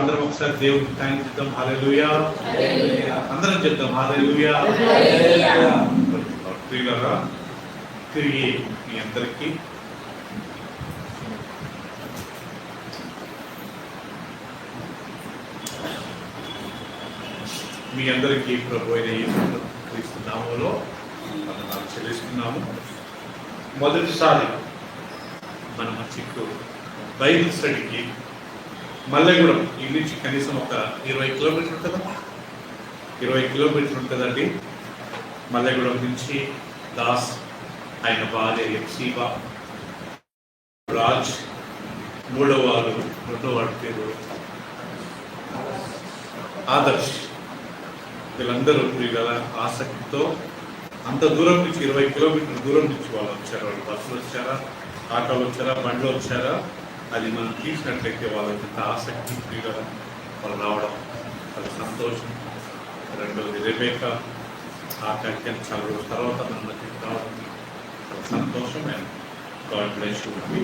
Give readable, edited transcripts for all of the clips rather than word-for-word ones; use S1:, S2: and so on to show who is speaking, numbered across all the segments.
S1: అందరం ఒకసారి దేవుడికి థాంక్స్ చెప్తాం. హల్లెలూయా. అందరం చెప్తాం హల్లెలూయా. ప్రియులారా, తిరిగి మీ అందరికీ ప్రభు అయిన యేసుక్రీస్తు నామములో వందనాలు చెల్లిస్తున్నాము. మొదటిసారి మన చిక్కు బైబిల్ స్టడీకి మల్లెగూడెం ఈ నుంచి కనీసం ఒక 20 కిలోమీటర్లు ఉంటుందా? 20 కిలోమీటర్లు ఉంటుందండి. మల్లెగూడెం నుంచి దాస్, ఆయన భార్య ఎక్సీబా, రాజ్, రెండో వాడి పేరు ఆదర్శ్, వీళ్ళందరూ ప్రియుల ఆసక్తితో అంత దూరం నుంచి 20 కిలోమీటర్ల దూరం నుంచి వాళ్ళు వచ్చారు. వాళ్ళు బస్సులు వచ్చారా, ఆటోలు వచ్చారా, బండ్లు వచ్చారా, అది మనం తీసినట్లయితే వాళ్ళకి ఎంత ఆసక్తి ప్రియుల వాళ్ళు రావడం చాలా సంతోషం. రెండవది రెబేకా ఆ కార్యక్రమం చాలా రోజుల తర్వాత మన మధ్యకి రావడం చాలా సంతోషం. God bless you.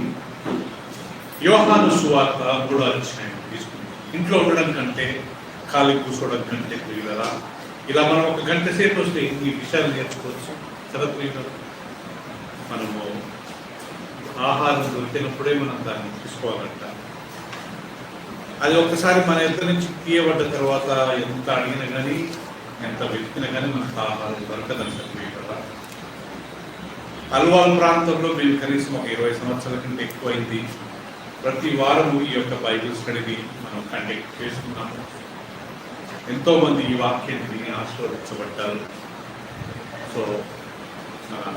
S1: యోహాను సువార్త 3వ అధ్యాయం తీసుకుంది. ఇంట్లో ఉండడం కంటే, ఖాళీ కూర్చోవడం కంటే ప్రియులరా, ఇలా మనం ఒక గంట సేపు వస్తే ఇన్ని విషయాలు నేర్చుకోవచ్చు కదా ప్రియులరా. మనము ఆహారం దొరికినప్పుడే మనం దాన్ని తీసుకోవాలంట. అది ఒకసారి మన ఇద్దరి నుంచి తీయబడ్డ తర్వాత ఎంత అడిగినా కానీ, ఎంత వెతికినా కానీ మనకు ఆహారం దొరకదంట ప్రియులరా. అల్వాల్ ప్రాంతంలో మేము కనీసం ఒక 20 సంవత్సరాల కంటే ఎక్కువైంది. ప్రతి వారము ఈ యొక్క బైబిల్ స్టడీని మనం కండక్ట్ చేస్తున్నాము. ఎంతోమంది ఈ వాక్యాన్ని విని ఆశీర్వదించబడ్డారు. సో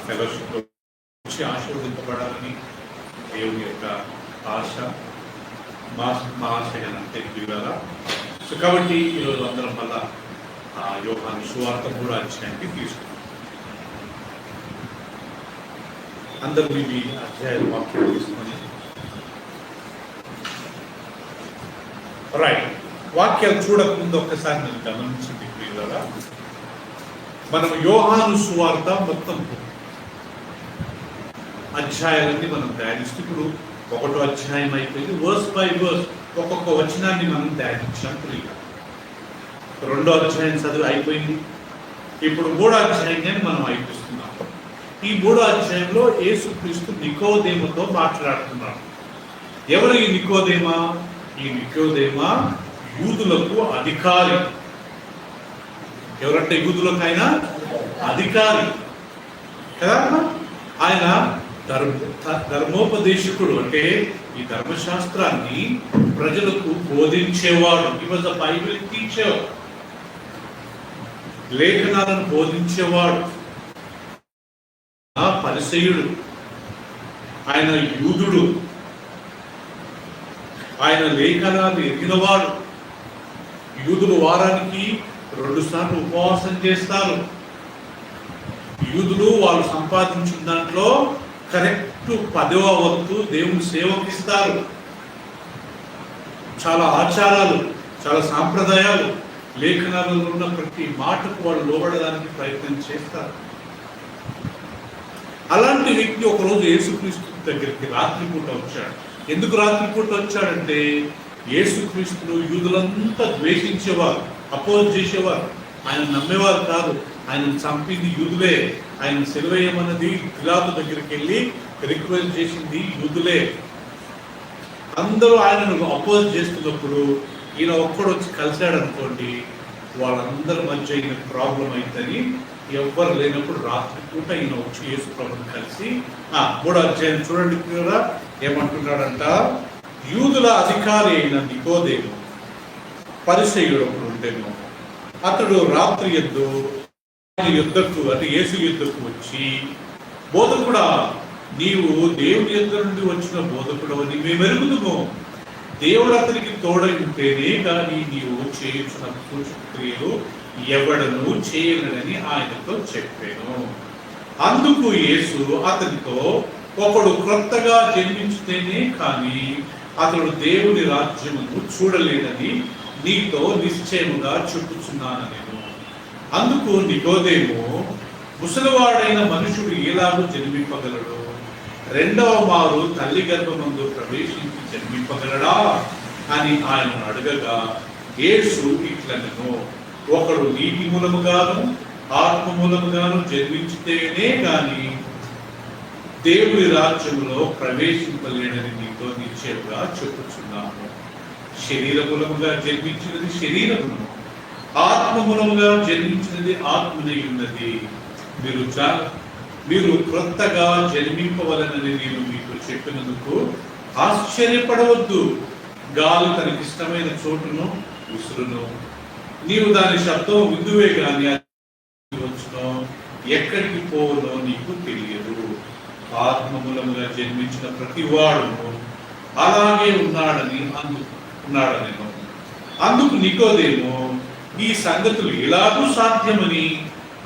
S1: ఫెలోషిప్ నుంచి ఆశీర్వదింపబడాలని దేవుని యొక్క ఆశ, మా ఆశ అంటే ప్రియులారా. సో కాబట్టి ఈరోజు అందరం వల్ల యోహాను సువార్త 3వ అధ్యాయానికి తీసుకున్నాం. అందరూ మీ అధ్యాయ వాక్యం తీసుకొని రైట్. వాక్యాలు చూడకముందు ఒక్కసారి నేను గమనించింది ప్రియులారా, మనం యోహాను సువార్త మొత్తం అధ్యాయాలన్నీ మనం ధ్యానిస్తూ ఇప్పుడు 1వ అధ్యాయం అయిపోయింది. వర్స్ బై వర్స్ ఒక్కొక్క వచనాన్ని మనం ధ్యానించాం ప్రియులారా. 2వ అధ్యాయం చదివి అయిపోయింది. ఇప్పుడు 3వ అధ్యాయాన్ని మనం అయిపిస్తున్నాం. ఈ 3వ అధ్యాయంలో యేసుక్రీస్తు నికోదేముతో మాట్లాడుతున్నాడు. ఎవరు ఈ నికోదేమా? ఈ నికోదేమా యూదులకు అధికారి. ఎవరంటే యూదులకు ఆయన అధికారి కదా. ఆయన ధర్మోపదేశకుడు, అంటే ఈ ధర్మశాస్త్రాన్ని ప్రజలకు బోధించేవాడు. ఈ వాజ్ ద బైబిల్ టీచర్. లేఖనాలను బోధించేవాడు, పరిసయ్యుడు, ఆయన యూదుడు, ఆయన లేఖనాలు ఎరిగినవాడు. యూదులు వారానికి 2 సార్లు ఉపవాసం చేస్తారు. యూదులు వాళ్ళు సంపాదించిన దాంట్లో కరెక్ట్ 10వ వంతు దేవుని సేవకి ఇస్తారు. చాలా ఆచారాలు, చాలా సాంప్రదాయాలు, లేఖనాలలో ఉన్న ప్రతి మాటకు వాళ్ళు లోబడడానికి ప్రయత్నం చేస్తారు. అలాంటి వ్యక్తి ఒకరోజు యేసుక్రీస్తు దగ్గరికి రాత్రిపూట వచ్చాడు. ఎందుకు రాత్రిపూట వచ్చాడంటే, యేసుక్రీస్తును యూదులంతా ద్వేషించేవారు, అపోజ్ చేసేవారు. ఆయన నమ్మేవారు కాదు. ఆయన చంపింది యూదులే. ఆయన సిలువేయమన్నది పిలాతు దగ్గరికి వెళ్ళి రిక్వెస్ట్ చేసింది యూదులే. అందరూ ఆయనను అపోజ్ చేస్తున్నప్పుడు ఈయన ఒక్కడు వచ్చి కలిశాడు అనుకోండి, వాళ్ళందరి మధ్య ఈయన ప్రాబ్లం అవుతుందని ఎవ్వరు లేనప్పుడు రాత్రిపూట ఈయన వచ్చి యేసు ప్రభుని కలిసి 3వ అధ్యాయం చూడండి కూడా ఏమంటున్నాడంట. యూదుల అధికారి అయిన నికోదేము పరిసయ్యుడు ఒకడు ఉండేను. అతడు రాత్రి యుద్ధకు అంటే యేసు యుద్ధకు వచ్చి, బోధకుడా, నీవు దేవుని యుద్ధ నుండి వచ్చిన బోధకుడు అని మేము ఎరుగుదుము. దేవుడు అతనికి తోడై ఉంటేనే కానీ నీవు చేయుచున్న సూచక్రియలు ఎవడను చేయలేదని ఆయనతో చెప్పాను. అందుకు యేసు అతనితో, ఒకడు క్రొత్తగా జన్మించితేనే కానీ అతడు దేవుని రాజ్యమును చూడలేదని నీతో నిశ్చయముగా చెప్పుచున్నాను నేను. అందుకు నికోదేము, ముసలివాడైన మనుషుడు ఎలాగూ జన్మింపగలడు? 2వ మారు తల్లి గర్భమందు ప్రవేశించి జన్మింపగలడా అని ఆయన అడగగా యేసు ఇట్లనెను, ఒకడు నీటి మూలముగాను ఆత్మ మూలముగాను జన్మించితేనే గాని దేవుని రాజ్యములో ప్రవేశింపలేడని నీతో నిశ్చయంగా చెప్పుచున్నాను. శరీర మూలముగా జన్మించినది శరీరమును, ఆత్మ మూలముగా జన్మించినది ఆత్మనై ఉన్నది. మీరు క్రొత్తగా జన్మింపవలనని నేను మీకు చెప్పినందుకు ఆశ్చర్యపడవద్దు. గాలి తనకిష్టమైన చోటును విసురును, నీవు దాని శబ్దం విందువే గాని వచ్చునో ఎక్కడికి పోవునో నీకు తెలియదు. ఆత్మ మూలముగా జన్మించిన ప్రతి వాడును అలాగే ఉన్నాడనెను. అందుకు నికోదేము ఈ సంగతులు ఎలాగూ సాధ్యమని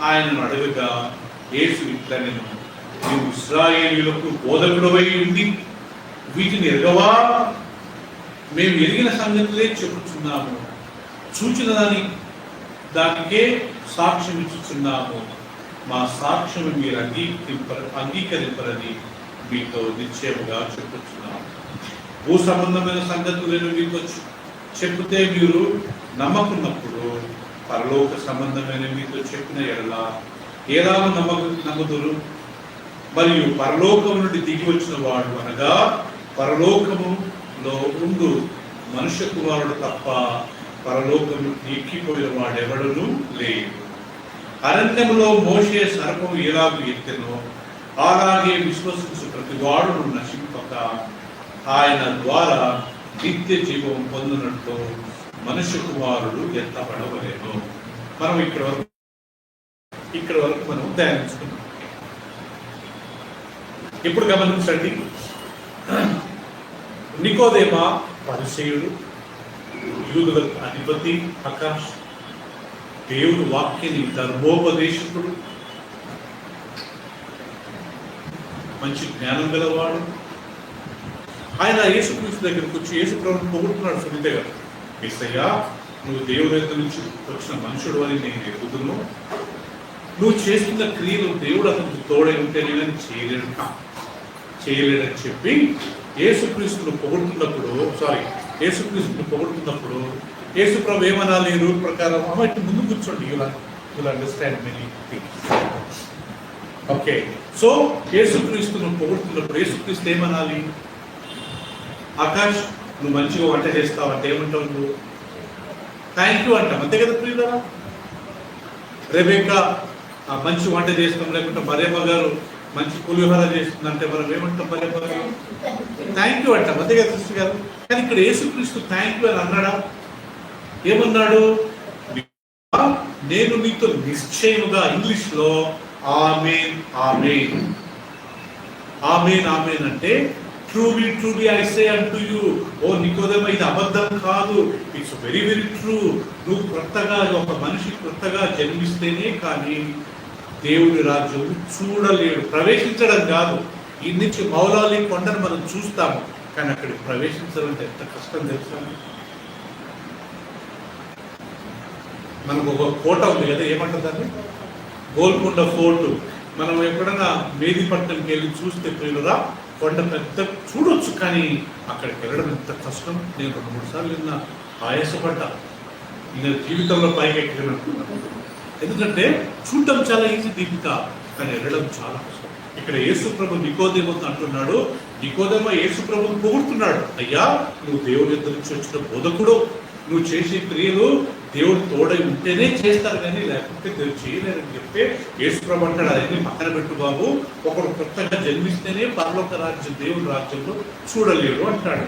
S1: ఆయనను అడగగా యేసు ఇట్లనెను, నీవు ఇశ్రాయేలీయులకు బోధకుడవై ఉండి వీటిని ఎరగవా? మేము ఎరిగిన సంగతులే చెప్పుచున్నాము, చూచిన దానికే సాక్ష్యం ఇచ్చుచున్నాము. మా సాక్ష్యం మీరు అంగీకరింపరని మీతో నిశ్చయముగా చెప్పుచున్నాము. భూ సంబంధమైన సంగతులను మీతో చెప్తే మీరు నమ్మకున్నప్పుడు పరలోక సంబంధమైన మీతో చెప్పిన ఎడల ఏలాను నమ్ముదురు? మరియు పరలోకము నుండి దిగి వచ్చిన వాడు అనగా పరలోకములో ఉండు మనుష్య కుమారుడు తప్ప పరలోకము ఎక్కిపోయిన వాడెవడను లేడు. అరణ్యములో మోషే సర్పము ఎలాగూ ఎత్తెనో అలాగే విశ్వసించు ప్రతి వాడును నశింపక ఆయన ద్వారా నిత్య జీవం పొందినట్లు మనుష్య కుమారుడు ఎత్తబడవలేను. మనం ఇక్కడ వరకు మనం ధ్యానించుకున్నాం. ఇప్పుడు గమనించండి, నికోదేమా పరిసయ్యుడు, యూదులకు అధిపతి, ఆకాష్ దేవుడు వాక్యని ధర్మోపదేశకుడు, మంచి జ్ఞానం గలవాడు. ఆయన యేసుక్రీస్తు దగ్గరికి వచ్చి యేసు ప్రభువుని పొగుడుతున్నాడు సున్నితగా. యేసయ్యా, నువ్వు దేవుడి దగ్గర నుంచి వచ్చిన మనుషుడు అని నేను ఎరుగుదును. నువ్వు చేస్తున్న క్రియలు దేవుడు అతనికి తోడై ఉంటే నేను చేయలేడని చెప్పి యేసుక్రీస్తును పొగుడుతున్నప్పుడు యేసు ప్రభు ఏమనాలి రూల్ ప్రకారం? ఇటు ముందు కూర్చోండి, you'll understand many things. Okay, so యేసుక్రీస్తును పొగుడుతున్నప్పుడు యేసుక్రీస్తు ఏమనాలి? ఆకాష్, నువ్వు మంచిగా వంట చేస్తావు అంటే ఏమంటావు? నువ్వు థ్యాంక్ యూ అంటాం, అంతే కదా ప్రియులారా? రెబెక్కా మంచి వంట చేస్తాం, లేకుంటే మరియమ్మ గారు మంచి పులిహోర చేస్తుందంటే మనం ఏమంటాం? మరియమ్మ గారు థ్యాంక్ యూ అంటాం, అంతే కదా సిస్టర్ గారు? కానీ ఇక్కడ యేసుక్రీస్తు థ్యాంక్ యూ అని అన్నాడా? ఏమన్నాడు? నేను నీతో నిశ్చయముగా, ఇంగ్లీష్ లో ఆమేన్ ఆమేన్ ఆమేన్ ఆమేన్ అంటే truly truly I say unto you. ఓ నికోదేమా, ఇది అబద్ధం కాదు, ఇట్స్ వెరీ వెరీ ట్రూ. నువ్వు కొత్తగా, ఒక మనిషి కొత్తగా జన్మిస్తేనే కానీ దేవుడి రాజ్యం చూడలేడు, ప్రవేశించడం కాదు. ఈ నుంచి మౌలాలి కొండను మనం చూస్తాము, కానీ అక్కడికి ప్రవేశించడం ఎంత కష్టం తెలుసా? మనకు ఒక కోట ఉంది కదా, ఏమంటారు దాన్ని? గోల్కొండ ఫోర్టు. మనం ఎప్పుడైనా మేదిపట్నంకి వెళ్ళి చూస్తే ప్రియులరా, కొండ పెద్ద చూడొచ్చు, కానీ అక్కడికి వెళ్ళడం ఎంత కష్టం. నేను 2-3 సార్లు నిన్న ఆయాసపడ్డా, నేను జీవితంలో పైకి ఎక్కినట్టున్నాను. ఎందుకంటే చూడటం చాలా ఈజీ దీపిక, కానీ వెళ్ళడం చాలా కష్టం. ఇక్కడ యేసు ప్రభు నికోదేముతో అంటున్నాడు, నికోదేమ యేసు ప్రభుని పొగుడుతున్నాడు. అయ్యా, నువ్వు దేవుని యొద్ద నుంచి వచ్చిన బోధకుడు, నువ్వు చేసే క్రియలు దేవుడు తోడై ఉంటేనే చేస్తారు, కానీ లేకపోతే చేయలేరని చెప్తే యేసు ప్రభు అంటాడు, అదన్నీ పక్కన పెట్టు బాబు, ఒకడు కొత్తగా జన్మిస్తేనే పరలోక రాజ్యం, దేవుని రాజ్యంలో చూడలేడు అంటాడు.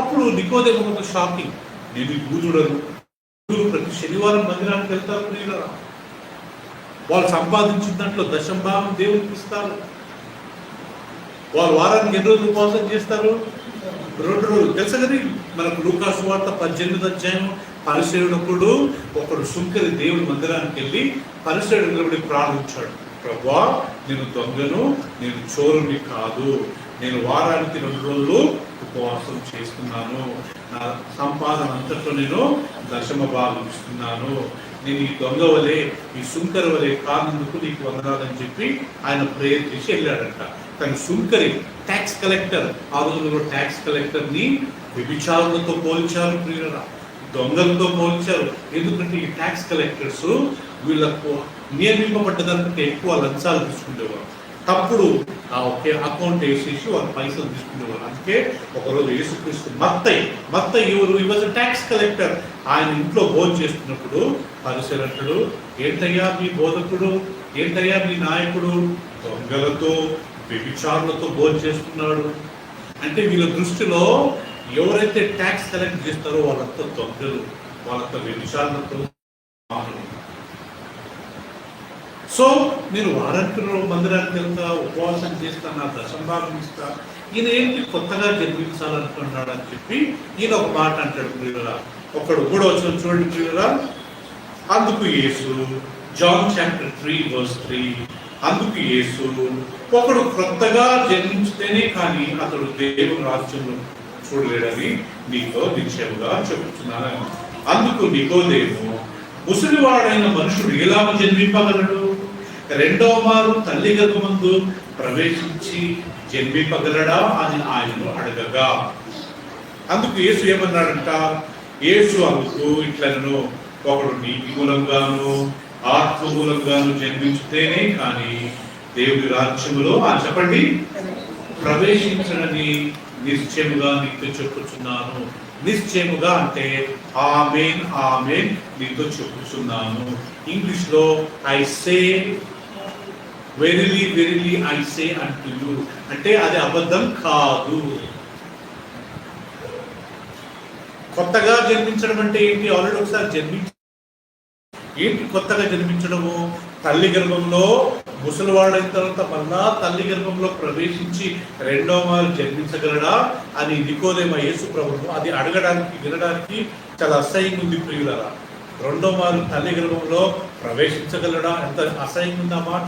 S1: అప్పుడు నికోదేముకు షాకింగ్. నేను యూదుడను, ప్రతి శనివారం మందిరానికి వెళ్తారు ప్రియులరా, వాళ్ళు సంపాదించిన దాంట్లో 10వ భాగం దేవునికి ఇస్తారు. వాళ్ళు వారానికి ఎన్ని రోజులు ఉపవాసం చేస్తారు? 2 రోజులు. తెలుసా కదా మనకు లూకా సువార్త 18వ అధ్యాయం, పరిసేయుడప్పుడు ఒకడు సుంకరి దేవుని మందిరానికి వెళ్ళి పరిసేయుడు నిలబడి ప్రార్థించాడు, ప్రభువా, నేను దొంగను, నేను చోరుని కాదు, నేను వారానికి 2 రోజులు ఉపవాసం చేస్తున్నాను, నా సంపాదన అంతట్లో నేను 10వ భాగం ఇస్తున్నాను, నేను ఈ దొంగ వలె, ఈ సుంకరి వలె కానందుకు నీకు వందనాలని చెప్పి ఆయన ప్రేయర్ చేసి వెళ్ళాడంట. కానీ సుంకరి, ట్యాక్స్ కలెక్టర్, ఆ రోజుల్లో ట్యాక్స్ కలెక్టర్ని వ్యభిచారులతో పోల్చారు ప్రియులరా, దొంగలతో పోల్చారు. ఎందుకంటే ఈ ట్యాక్స్ కలెక్టర్స్ వీళ్ళకు నియమింపబడ్డ దానికంటే ఎక్కువ లంచాలు తీసుకునేవారు. తప్పుడు ఆ ఒకే అకౌంట్ వేసేసి వాళ్ళు పైసలు తీసుకునేవారు. అందుకే ఒకరోజు యేసుక్రీస్తు మత్తయి ఎవరు, ఈ వాజ్ ట్యాక్స్ కలెక్టర్. ఆయన ఇంట్లో భోజనం చేస్తున్నప్పుడు పరిసయ్యులు అంటాడు, ఏంటయ్యా మీ బోధకుడు, ఏంటయ్యా మీ నాయకుడు దొంగలతో వ్యభిచారులతో భోజనం చేస్తున్నాడు. అంటే వీళ్ళ దృష్టిలో ఎవరైతే ట్యాక్స్ కలెక్ట్ చేస్తారో వాళ్ళంతా దొంగలు, వాళ్ళంతా వ్యభిచారులతో. సో నేను వారానికి మందిరానికి వెళ్తా, ఉపవాసం చేస్తా, నా దశంభాగం ఇస్తా, ఈయన ఏంటి కొత్తగా జన్మించాలనుకున్నాడు అని చెప్పి ఈయన ఒక మాట అంటాడు ప్రియులరా. ఒకడు కూడా వచ్చిన చూడండి ప్రియులరా. అందుకు యేసు, జాన్ చాప్టర్ 3:3, అందుకు యేసు, ఒకడు కొత్తగా జన్మించితేనే కానీ అతడు దేవుని రాజ్యంలో చూడలేడని నీతో నిశ్చయముగా చెబుతున్నాను. అందుకు నికోదేము, ముసలివాడైన మనుషుడు ఎలా జన్మింపగలడు? రెండవ మారు తల్లి గర్భమందు ప్రవేశించి జన్మింపగలడా అని ఆయనను అడగగా, అందుకు యేసు ఏమన్నాడంట? యేసు అందుకు ఇట్లను, ఒకడు నీటి మూలంగాను ఆత్మ మూలంగాను జన్మించితేనే కానీ దేవుడి రాజ్యములో చెప్పండి ప్రవేశించడని నిశ్చయముగా నీతో చెప్పుచున్నాను. నిశ్చయముగా అంటే ఆమేన్ ఆమేన్ నీతో చెప్పుచున్నాను. ఇంగ్లీష్ లో I say verily verily I say unto you, అంటే అది అబద్ధం కాదు. కొత్తగా జన్మించడం అంటే ఏంటి? ఆల్రెడీ ఒకసారి జన్మించ ఏంటి కొత్తగా జన్మించడము? తల్లి గర్భంలో ముసలివాడైన తర్వాత మళ్ళా తల్లి గర్భంలో ప్రవేశించి రెండవ మారు జన్మించగలడా అని నికోదేమ యేసు ప్రభువు అది అడగడానికి వినడానికి చాలా అసహ్యంగా ఉంది ప్రియులరా. రెండో మారు తల్లి గర్భంలో ప్రవేశించగలడా, ఎంత అసహ్యంగా ఉంది ఆ మాట.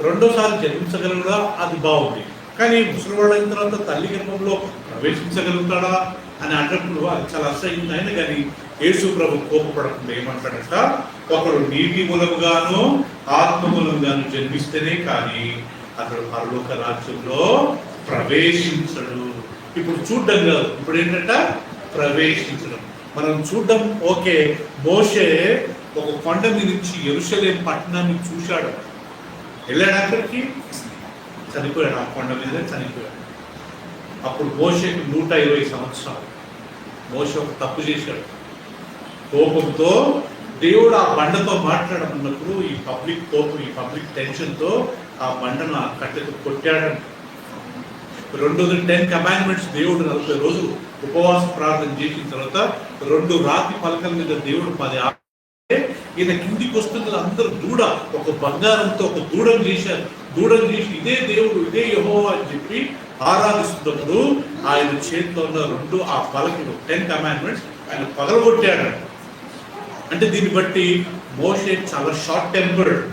S1: రెండోసారి జన్మించగలడా, అది బాగుంది. కానీ ముసలివాడైన తర్వాత తల్లి గర్భంలో ప్రవేశించగలుగుతాడా అని అన్నప్పుడు అది చాలా అసహ్యం. అయినా కానీ యేసు ప్రభు కోపపడకుండా ఏమంటాడంట? ఒకడు నీటి మూలముగాను ఆత్మ మూలంగాను జన్మిస్తేనే కానీ అతడు పరలోక రాజ్యంలో ప్రవేశించడు. ఇప్పుడు చూడ్డం కాదు, ఇప్పుడు ఏంటంట ప్రవేశించడం. మనం చూడ్డం ఓకే. మోషే ఒక కొండ మీద నుంచి యెరూషలేము పట్టణాన్ని చూశాడు, వెళ్ళాడు, అక్కడికి చనిపోయాడు, ఆ కొండ మీద చనిపోయాడు. అప్పుడు మోషేకి 120 సంవత్సరాలు. మోషే ఒక తప్పు చేశాడు. కోపంతో దేవుడు ఆ బండతో మాట్లాడమన్నప్పుడు ఈ పబ్లిక్ కోపం, ఈ పబ్లిక్ టెన్షన్తో ఆ బండను ఆ కట్టెతో కొట్టాడంట. 10 కమాండ్మెంట్స్ దేవుడు 40 రోజులు ఉపవాస ప్రార్థన చేసిన తర్వాత 2 రాతి పలకల మీద దేవుడు 10 ఈయన కిందికి వస్తున్న అందరూ దూడ, ఒక బంగారంతో ఒక దూడను చేశారు. దూడను చేసి ఇదే దేవుడు, ఇదే యెహోవా అని చెప్పి ఆరాధిస్తున్నప్పుడు ఆయన చేతిలో ఉన్న 2 ఆ పలకలు 10 కమాండ్మెంట్స్ ఆయన పగలగొట్టాడు. అంటే దీన్ని బట్టి మోషే చాలా షార్ట్ టెంపర్డ్.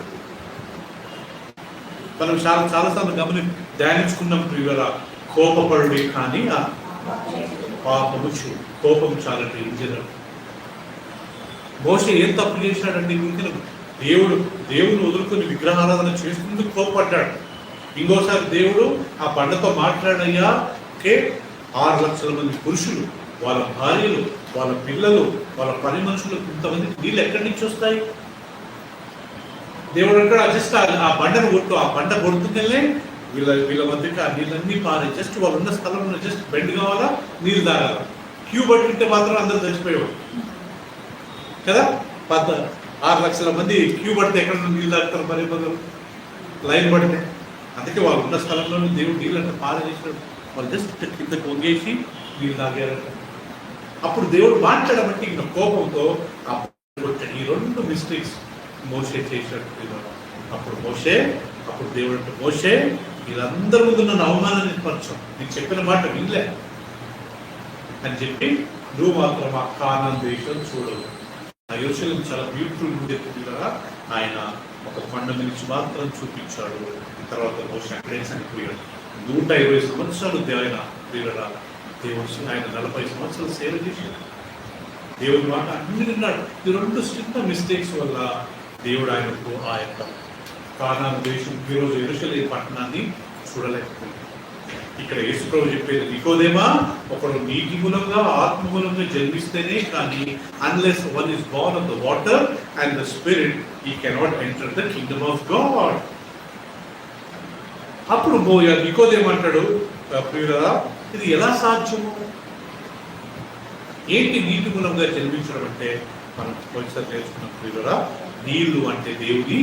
S1: మనం చాలాసార్లు ధ్యానించుకున్నాం ప్రియుల, కోపపడు కానీ ఆ పాపము కోపం చాలా డేంజర్. మోషే ఏం తప్పు చేశాడండి? దేవుడు వదులుకొని విగ్రహారాధన చేస్తున్నందుకు కోపపడ్డాడు. ఇంకోసారి దేవుడు ఆ బండతో మాట్లాడయ్యా, 6 లక్షల మంది పురుషులు, వాళ్ళ భార్యలు, వాళ్ళ పిల్లలు, వాళ్ళ పని మనుషులు, ఇంతమంది నీళ్ళు ఎక్కడి నుంచి వస్తాయి? దేవుడు అంటాడు జస్ట్ ఆ బండను కొట్టు, ఆ బండ కొడుతుందనే వీళ్ళ మధ్యకి ఆ నీళ్ళన్నీ పారే. జస్ట్ వాళ్ళు ఉన్న స్థలంలో జస్ట్ బెండ్ కావాలా, నీళ్ళు తాగాల. క్యూ పట్టింటే మాత్రం అందరూ చచ్చిపోయేవాడు కదా. 6 లక్షల మంది క్యూ పడితే ఎక్కడ నీళ్ళు తాగుతారు? మరి లైన్ పడితే. అందుకే వాళ్ళు ఉన్న స్థలంలోనే దేవుడు నీళ్ళంటే పారేసాడు. వాళ్ళు జస్ట్ కింద కొంగేసి నీళ్ళు తాగారంట. అప్పుడు దేవుడు మాట్లాడబట్టి ఇంకా కోపంతో కొట్టాడు. ఈ 2 మిస్టేక్స్ మోషే చేశాడు. అప్పుడు దేవుడు అంటే, మోషే వీళ్ళందరి ముందు నన్ను అవమానాన్ని పరచం, నేను చెప్పిన మాట వినలే అని చెప్పి నువ్వు మాత్రం ఆ కానాను దేశం చూడవు. ఆ యెరూషలేము చాలా బ్యూటిఫుల్ ఉండేది కదా. ఆయన ఒక కొండ నుంచి మాత్రం చూపించాడు. తర్వాత మోషే అక్కడే చనిపోయాడు. 120 సంవత్సరాలు ఆయన దేవుడు ఆయన 40 సంవత్సరాలు సేవ చేశాడు. దేవుడి మాట అన్ని విన్నాడు. ఈ 2 చిన్న మిస్టేక్స్ వల్ల దేవుడు ఆయనకు ఆ యొక్క కానాను దేశం, ఈరోజు యెరూషలేము పట్టణాన్ని చూడలేకపోయింది. ఇక్కడ యేసుప్రభు చెప్పేది నికోదేమా, ఒకడు నీటి మూలంగా ఆత్మ మూలంగా జన్మిస్తేనే కానీ unless one is Born of the water and the spirit he cannot enter the kingdom of God. అప్పుడు నికోదేమంటాడు, ప్రియులారా ఇది ఎలా సాధ్యము? ఏంటి నీటి మూలంగా జన్మించడం అంటే? మనం కొంచెం తెలుసుకున్నాం ప్రియులారా, నీళ్లు అంటే దేవుని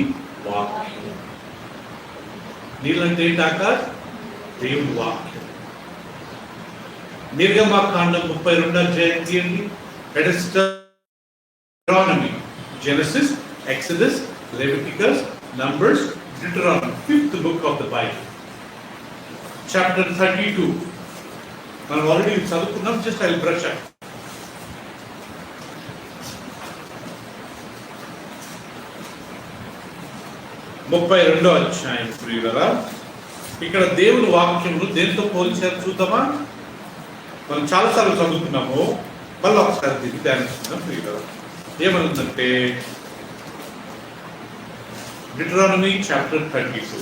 S1: వాక్యం. నీళ్ళు అంటే ఏంటాక? దేవుని వాక్యం. నిర్గమకాండం 32 అధ్యాయం తీయండి. Deuteronomy, Genesis, Exodus, Leviticus, Numbers, Deuteronomy, 5th book of the Bible. Chapter 32. మనం ఆల్రెడీ చదువుకున్నాం, just I will brush up. ముప్పై 32వ అధ్యాయం ప్రియులారా, ఇక్కడ దేవుని వాక్యమును దేంతో పోల్చారు చూద్దామా? మనం చాలాసార్లు చదువుకున్నాము, మళ్ళీ ఒకసారి దీన్ని ధ్యానిస్తున్నాం ప్రియులారా. ఏమనుందంటే డిట్రానమీ చాప్టర్ 32,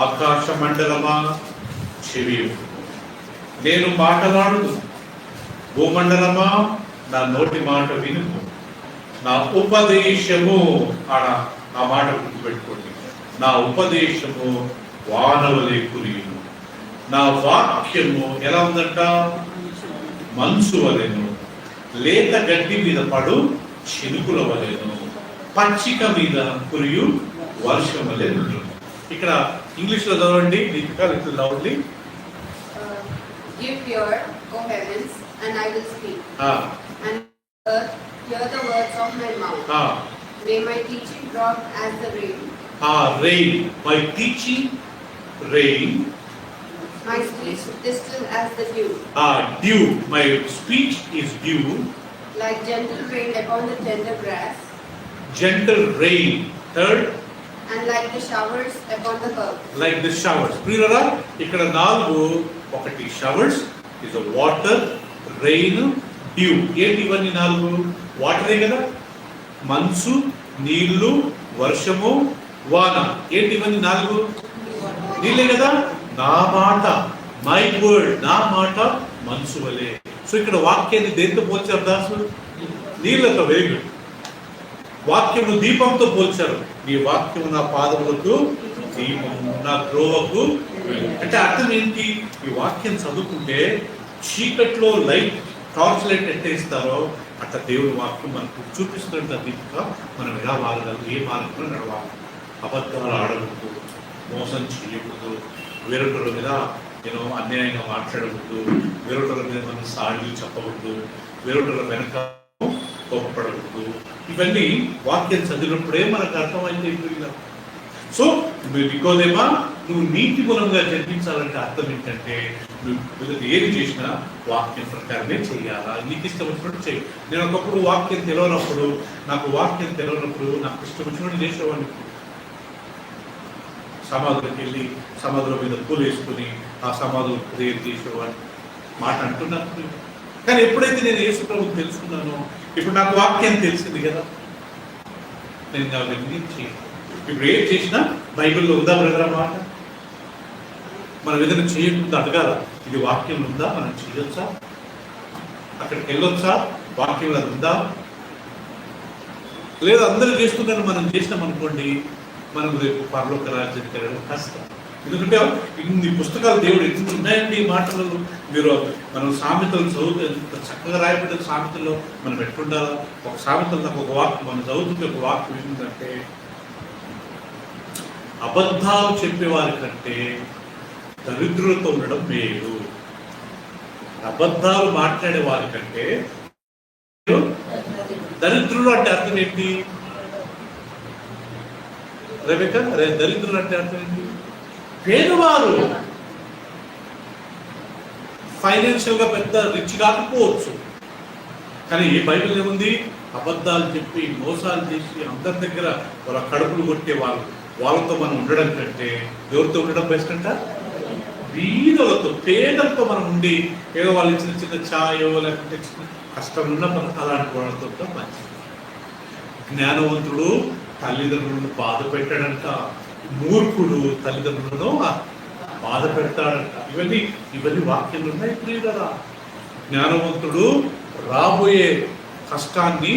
S1: ఆకాశ మండలమా చెవి, నేను మాటలాడుదు, భూమండలమా నా నోటి మాట వినుము, నా ఉపదేశము, ఆ మాట గుర్తుపెట్టుకోండి, నా ఉపదేశము వానవలే కురియును, నా వాక్యము ఎలా ఉందంట? మంచు వలెను, లేత గడ్డి మీద పడు చినుకుల వలెను, పచ్చిక మీద కురియు వర్షం వలె. ఇక్కడ ఇంగ్లీష్ లో చదవండి, Deepika little loudly.
S2: Give ear, O heavens, and I will speak. And earth, hear the words of my mouth. May my teaching drop as the rain.
S1: Rain. My teaching, rain.
S2: My speech distill as the dew.
S1: Dew. My speech is dew.
S2: Like gentle rain upon the tender grass.
S1: Gentle rain. Third.
S2: And like the showers upon the herb.
S1: Like the showers. ప్రియులారా, ఇక్కడ 4. ఒకటి showers, is water, rain, due. ఏంటి ఇవన్నీ 4? వాటరే కదా. మంచు, నీళ్లు, వర్షము, వాన. ఏంటి ఇవన్నీ 4? నీళ్ళే కదా. నా మాట, మై వర్డ్, నా మాట మంచు వలె. సో ఇక్కడ వాక్యాన్ని దేంతో పోల్చారు దాసు? నీళ్లతో. Very good. వాక్యము దీపంతో పోల్చారు. నీ వాక్యము నా పాదములకు దీపము, నా త్రోవకు. అంటే అర్థం ఏంటి? ఈ వాక్యం చదువుకుంటే చీకట్లో లైట్, టార్చ్ లైట్ ఎట్టేస్తారో అట్లా దేవుని వాక్యం మనకు చూపిస్తున్నట్టు దీపిక మనం ఎలా వాడగలరు, ఏ మార్గంలో నడవాలి. అబద్ధాలు ఆడకూడదు, మోసం చేయకూడదు, వేరొకరి మీద అన్యాయంగా మాట్లాడకూడదు, వేరొకరి మీద మనం సాడీలు చెప్పకూడదు, వేరొకరి వెనక కోపపడకూడదు. ఇవన్నీ వాక్యం చదివినప్పుడే మనకు అర్థమైతే. సో నికోదేమా, నువ్వు నీతి మూలంగా జన్మించాలంటే అర్థం ఏంటంటే నువ్వు ఏది చేసినా వాక్యం ప్రకారమే చేయాలా. నీకు ఇష్టం వచ్చినట్టు చేయి. నేను ఒకప్పుడు వాక్యం తెలియనప్పుడు, నాకు ఇష్టం వచ్చినట్టు చేసేవాడిని. సమాధులకు వెళ్ళి సమాధుల మీద పూలు వేసుకుని ఆ సమాధులు ప్రేయర్ చేసేవాడిని మాట అంటున్నప్పుడు. కానీ ఎప్పుడైతే నేను యేసు ప్రభువుని తెలుసుకున్నానో, ఇప్పుడు నాకు వాక్యం తెలిసింది కదా, నేను అవన్నీ చేయను. ఇప్పుడు ఏం చేసినా బైబిల్లో ఉందా బ్రదర్ మాట? మనం ఏదైనా చేయకుండా అడగాల, ఇది వాక్యం ఉందా, మనం చేయొచ్చా, అక్కడికి వెళ్ళొచ్చా, వాక్యం అది ఉందా లేదా? అందరూ చేస్తున్నారని మనం చేసినాం అనుకోండి, మనం రేపు పరలోక రాజ్యానికి వెళ్ళడం కష్టం. ఎందుకంటే ఇన్ని పుస్తకాలు దేవుడు ఎన్ని ఉన్నాయండి ఈ మాటలలో. మీరు మనం సామెతలు చదువుతే చక్కగా రాయబడ్డ సామెతల్లో మనం ఎట్లుండాలా? ఒక సామెతలు నాకు ఒక వాక్యం మనం చదువుతుంటే ఒక వాక్యం ఏంటంటే, అబద్ధాలు చెప్పేవారి కంటే దరిద్రులతో ఉండడం మేలు. అబద్ధాలు మాట్లాడే వారి కంటే దరిద్రులు అంటే అర్థం ఏంటి రేబెక్క? దరిద్రులు అంటే అర్థం ఏంటి? పేదవారు. ఫైనాన్షియల్ గా పెద్ద రిచ్ కాకపోవచ్చు, కానీ ఈ బైబిల్ ఏముంది? అబద్ధాలు చెప్పి మోసాలు చేసి అందరి దగ్గర వాళ్ళ కడుపులు కొట్టే వాళ్ళతో మనం ఉండడం కంటే ఎవరితో ఉండడం బెస్ట్ అంట? బీదలతో, పేదలతో మనం ఉండి ఏదో వాళ్ళు చిన్న చిన్న ఛాయో లేకపోతే కష్టం ఉన్న అలాంటి వాళ్ళతో మంచిది. జ్ఞానవంతుడు తల్లిదండ్రులను బాధ పెట్టాడంట, మూర్ఖుడు తల్లిదండ్రులను బాధ పెడతాడంట. ఇవన్నీ వాక్యాలు ఉన్నాయి ప్రియులరా. జ్ఞానవంతుడు రాబోయే కష్టాన్ని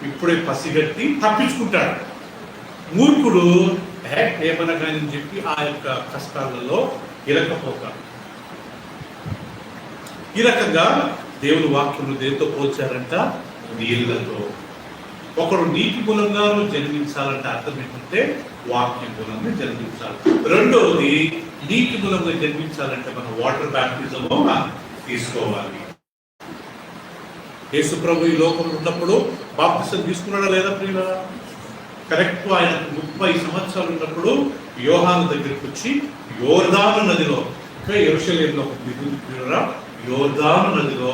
S1: ఇప్పుడే పసిగట్టి తప్పించుకుంటాడు. మూర్ఖుడు ఏమనగాని చెప్పి ఆ యొక్క కష్టాలలో ఇరకపోతాడు. ఈ రకంగా దేవుని వాక్యములు దేంతో పోల్చారంట? నీళ్లతో. ఒకడు నీటి మూలంగాను జన్మించాలంటే అర్థం ఏంటంటే వాక్యం మూలంగా జన్మించాలి. రెండవది నీటి మూలంగా జన్మించాలంటే మనం వాటర్ బ్యాప్టిజము తీసుకోవాలి. యేసు ప్రభు ఈ లోకంలో ఉన్నప్పుడు బాప్తిసం తీసుకున్నాడా లేదా ప్రియులారా? కరెక్ట్ ఆయన 30 సంవత్సరాలు ఉన్నప్పుడు యోహాను దగ్గరికి వచ్చి యోర్దాను నదిలో, యెరూషలేములో యోర్దాను నదిలో